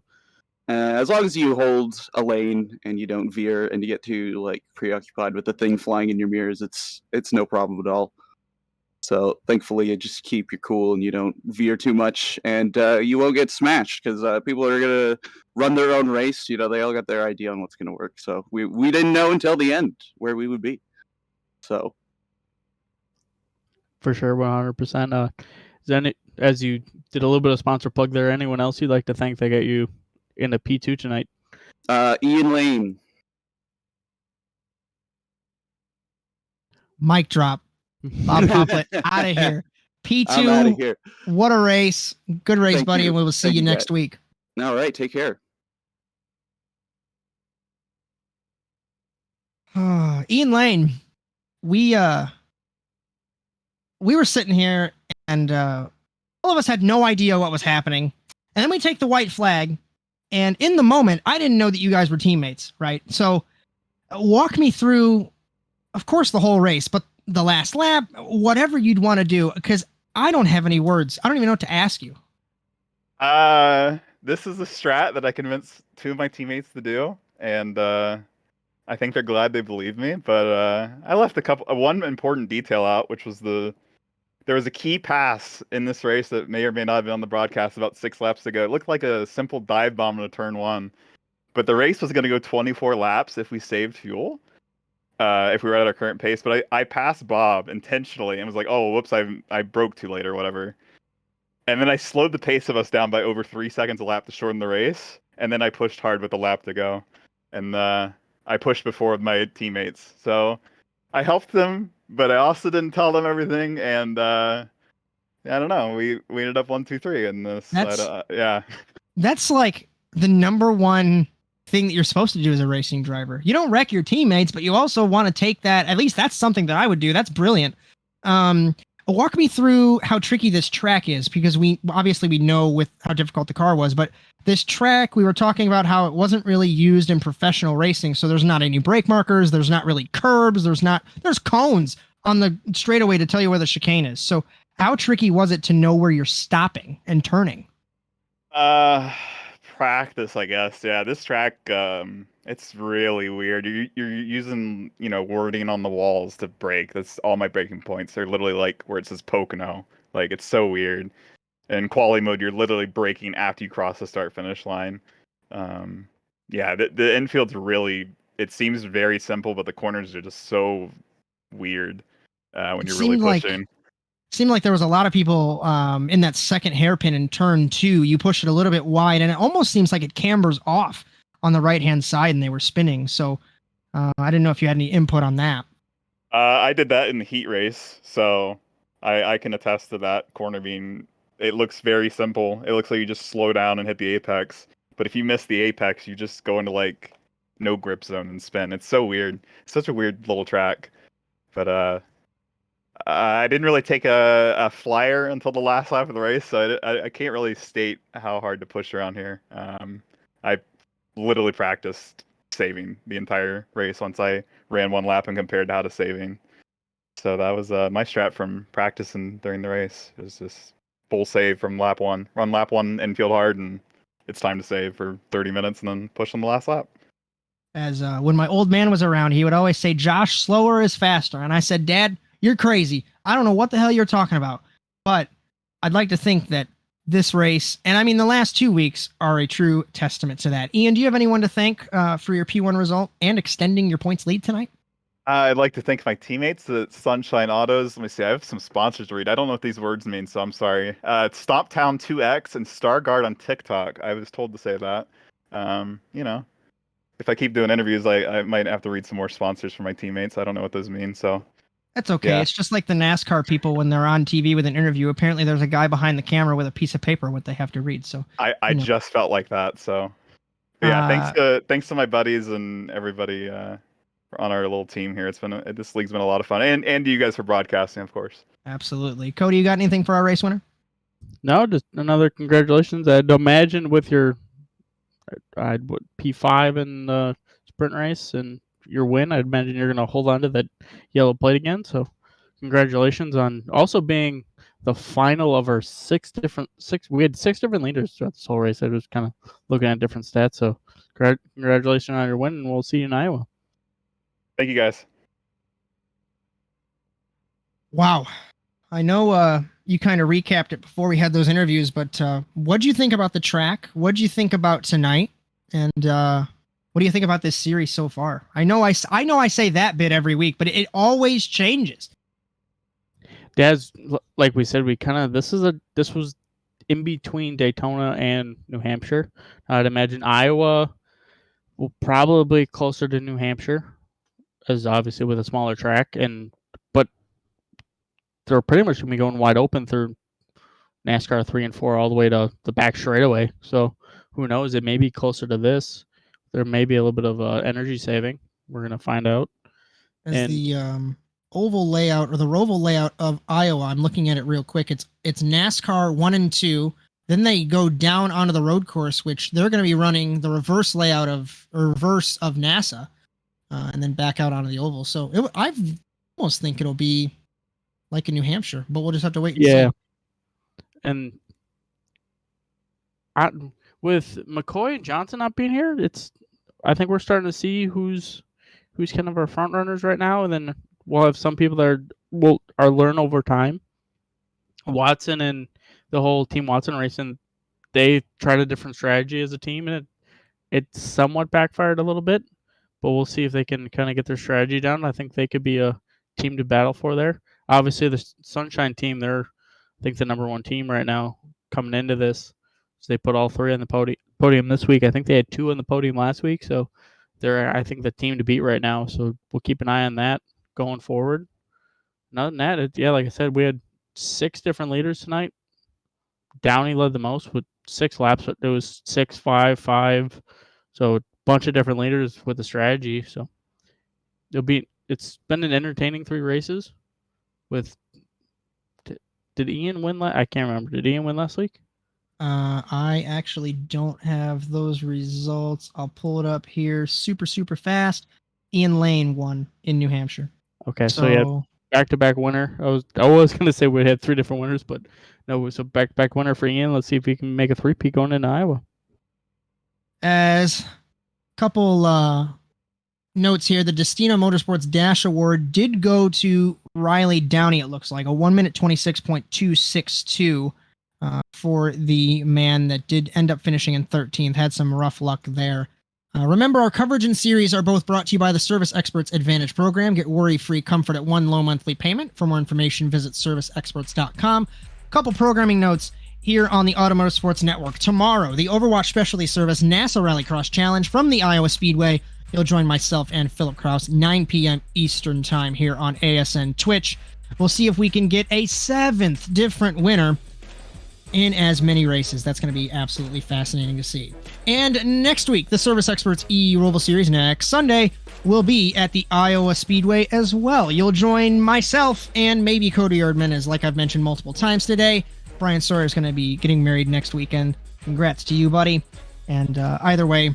[SPEAKER 5] As long as you hold a lane and you don't veer and you get too like preoccupied with the thing flying in your mirrors, it's no problem at all. So thankfully, you just keep your cool and you don't veer too much, and you won't get smashed because people are gonna run their own race. You know, they all got their idea on what's gonna work. So we didn't know until the end where we would be. So
[SPEAKER 2] for sure, 100%. As you did a little bit of sponsor plug there, anyone else you'd like to thank that got you into P2 tonight?
[SPEAKER 5] Ian Lane.
[SPEAKER 1] Mic drop. Bob Poplet, out of here. P2,
[SPEAKER 5] I'm out of here.
[SPEAKER 1] What a race. Good race,
[SPEAKER 5] Thank
[SPEAKER 1] buddy,
[SPEAKER 5] you.
[SPEAKER 1] and we will see
[SPEAKER 5] Thank
[SPEAKER 1] you
[SPEAKER 5] you,
[SPEAKER 1] next
[SPEAKER 5] guys.
[SPEAKER 1] week.
[SPEAKER 5] All right, take care.
[SPEAKER 1] Ian Lane, we were sitting here, and all of us had no idea what was happening. And then we take the white flag, and in the moment, I didn't know that you guys were teammates, right? So Walk me through, of course, the whole race, but the last lap, whatever you'd want to do, because I don't have any words. I don't even know what to ask you.
[SPEAKER 6] This is a strat that I convinced 2 of my teammates to do, and I think they're glad they believe me. But I left one important detail out, which was there was a key pass in this race that may or may not have been on the broadcast about 6 laps ago. It looked like a simple dive bomb in a turn 1, but the race was going to go 24 laps if we saved fuel. If we were at our current pace, but I passed Bob intentionally and was like, oh, whoops, I broke too late or whatever. And then I slowed the pace of us down by over 3 seconds a lap to shorten the race. And then I pushed hard with a lap to go. And I pushed before with my teammates. So I helped them, but I also didn't tell them everything. And I don't know. We ended up 1, 2, 3 in this. Yeah.
[SPEAKER 1] That's like the number one thing that you're supposed to do as a racing driver. You don't wreck your teammates, but you also want to take that. At least that's something that I would do. That's brilliant. Walk me through how tricky this track is, because we know with how difficult the car was, but this track, we were talking about how it wasn't really used in professional racing. So there's not any brake markers. There's not really curbs. There's cones on the straightaway to tell you where the chicane is. So how tricky was it to know where you're stopping and turning?
[SPEAKER 6] Practice, I guess. Yeah, this track, it's really weird. You're using, wording on the walls to brake. That's all my braking points. They're literally like where it says Pocono. Like, it's so weird. In quality mode, you're literally braking after you cross the start-finish line. Yeah, the infield's really, it seems very simple, but the corners are just so weird when you're really pushing.
[SPEAKER 1] Seemed like there was a lot of people in that second hairpin in turn 2. You pushed it a little bit wide, and it almost seems like it cambers off on the right-hand side, and they were spinning. So I didn't know if you had any input on that.
[SPEAKER 6] I did that in the heat race, so I can attest to that corner being, it looks very simple. It looks like you just slow down and hit the apex. But if you miss the apex, you just go into like no grip zone and spin. It's so weird. It's such a weird little track. But I didn't really take a flyer until the last lap of the race, so I can't really state how hard to push around here. I literally practiced saving the entire race once I ran 1 lap and compared to how to saving. So that was my strat from practicing during the race. It was just full save from lap 1. Run lap 1 infield hard, and it's time to save for 30 minutes and then push on the last lap.
[SPEAKER 1] As when my old man was around, he would always say, Josh, slower is faster. And I said, Dad, you're crazy. I don't know what the hell you're talking about. But I'd like to think that this race, and I mean the last 2 weeks, are a true testament to that. Ian, do you have anyone to thank for your P1 result and extending your points lead tonight?
[SPEAKER 6] I'd like to thank my teammates at Sunshine Autos. Let me see. I have some sponsors to read. I don't know what these words mean, so I'm sorry. It's Stomptown 2X and Starguard on TikTok. I was told to say that. If I keep doing interviews, I might have to read some more sponsors for my teammates. I don't know what those mean, so.
[SPEAKER 1] That's okay. Yeah. It's just like the NASCAR people when they're on TV with an interview. Apparently, there's a guy behind the camera with a piece of paper what they have to read. So
[SPEAKER 6] I just felt like that. So yeah, thanks to my buddies and everybody on our little team here. This league's been a lot of fun, and you guys for broadcasting, of course.
[SPEAKER 1] Absolutely, Cody. You got anything for our race winner?
[SPEAKER 2] No, just another congratulations. I'd imagine with your P5 in the sprint race and your win, I'd imagine you're going to hold on to that yellow plate again. So congratulations on also being the final of our we had 6 different leaders throughout this whole race. I was kind of looking at different stats. So congratulations on your win, and we'll see you in Iowa.
[SPEAKER 6] Thank you, guys.
[SPEAKER 1] Wow. I know you kind of recapped it before we had those interviews, but what do you think about the track? What do you think about tonight? And what do you think about this series so far? I know I say that bit every week, but it always changes.
[SPEAKER 2] Daz, like we said, this was in between Daytona and New Hampshire. I'd imagine Iowa will probably closer to New Hampshire, as obviously with a smaller track, but they're pretty much gonna be going wide open through NASCAR 3 and 4 all the way to the back straightaway. So who knows? It may be closer to this. There may be a little bit of energy saving. We're gonna find out.
[SPEAKER 1] As the oval layout or the roval layout of Iowa, I'm looking at it real quick. It's NASCAR 1 and 2. Then they go down onto the road course, which they're going to be running the reverse layout of NASA. and then back out onto the oval. So I almost think it'll be like in New Hampshire, but we'll just have to wait and see.
[SPEAKER 2] And with McCoy and Johnson not being here, I think we're starting to see who's kind of our front runners right now, and then we'll have some people that are learn over time. Watson and the whole Team Watson racing, they tried a different strategy as a team, and it somewhat backfired a little bit, but we'll see if they can kind of get their strategy down. I think they could be a team to battle for there. Obviously, the Sunshine team, they're, I think, the number one team right now coming into this. So they put all three on the podium this week. I think they had 2 on the podium last week, so they're, I think, the team to beat right now. So we'll keep an eye on that going forward. Other than that, like I said, we had 6 different leaders tonight. Downey led the most with 6 laps. It was 6, 5, 5. So a bunch of different leaders with the strategy. So it's been an entertaining 3 races. Did Ian win? I can't remember. Did Ian win last week?
[SPEAKER 1] I actually don't have those results. I'll pull it up here super fast. Ian Lane won in New Hampshire.
[SPEAKER 2] Okay, so yeah, back-to-back winner. I was gonna say we had 3 different winners, but no. So back-to-back winner for Ian. Let's see if he can make a 3-peat going into Iowa.
[SPEAKER 1] As a couple notes here, the Destino Motorsports Dash Award did go to Riley Downey. It looks like a 1:26.262. 26.262 for the man that did end up finishing in 13th. Had some rough luck there. Remember, our coverage and series are both brought to you by the Service Experts Advantage Program. Get worry-free comfort at one low monthly payment. For more information, visit serviceexperts.com. Couple programming notes here on the Automotive Sports Network. Tomorrow, the Overwatch Specialty Service NASA Rallycross Challenge from the Iowa Speedway. You'll join myself and Philip Kraus, 9 p.m. Eastern Time here on ASN Twitch. We'll see if we can get a 7th different winner in as many races. That's going to be absolutely fascinating to see. And next week, the Service Experts eRoval Series next Sunday will be at the Iowa Speedway as well. You'll join myself and maybe Cody Erdmann, as like I've mentioned multiple times today. Bryan Sawyer is going to be getting married next weekend. Congrats to you, buddy. And either way,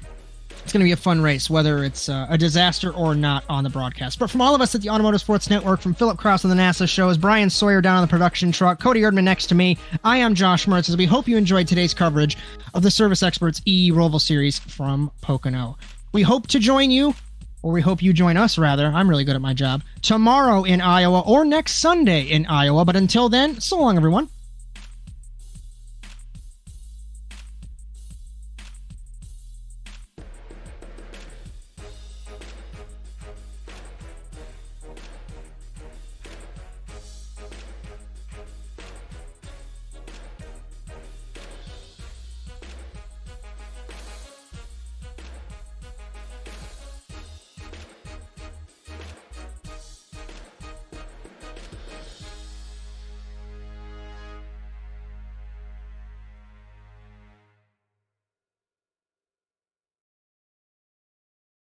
[SPEAKER 1] it's going to be a fun race, whether it's a disaster or not on the broadcast. But from all of us at the Automotive Sports Network, from Philip Kraus on the NASA shows, Bryan Sawyer down on the production truck, Cody Erdmann next to me, I am Josh Mertz, as we hope you enjoyed today's coverage of the Service Experts eRoval Series from Pocono. We hope to join you, or we hope you join us, rather. I'm really good at my job. Tomorrow in Iowa, or next Sunday in Iowa. But until then, so long, everyone.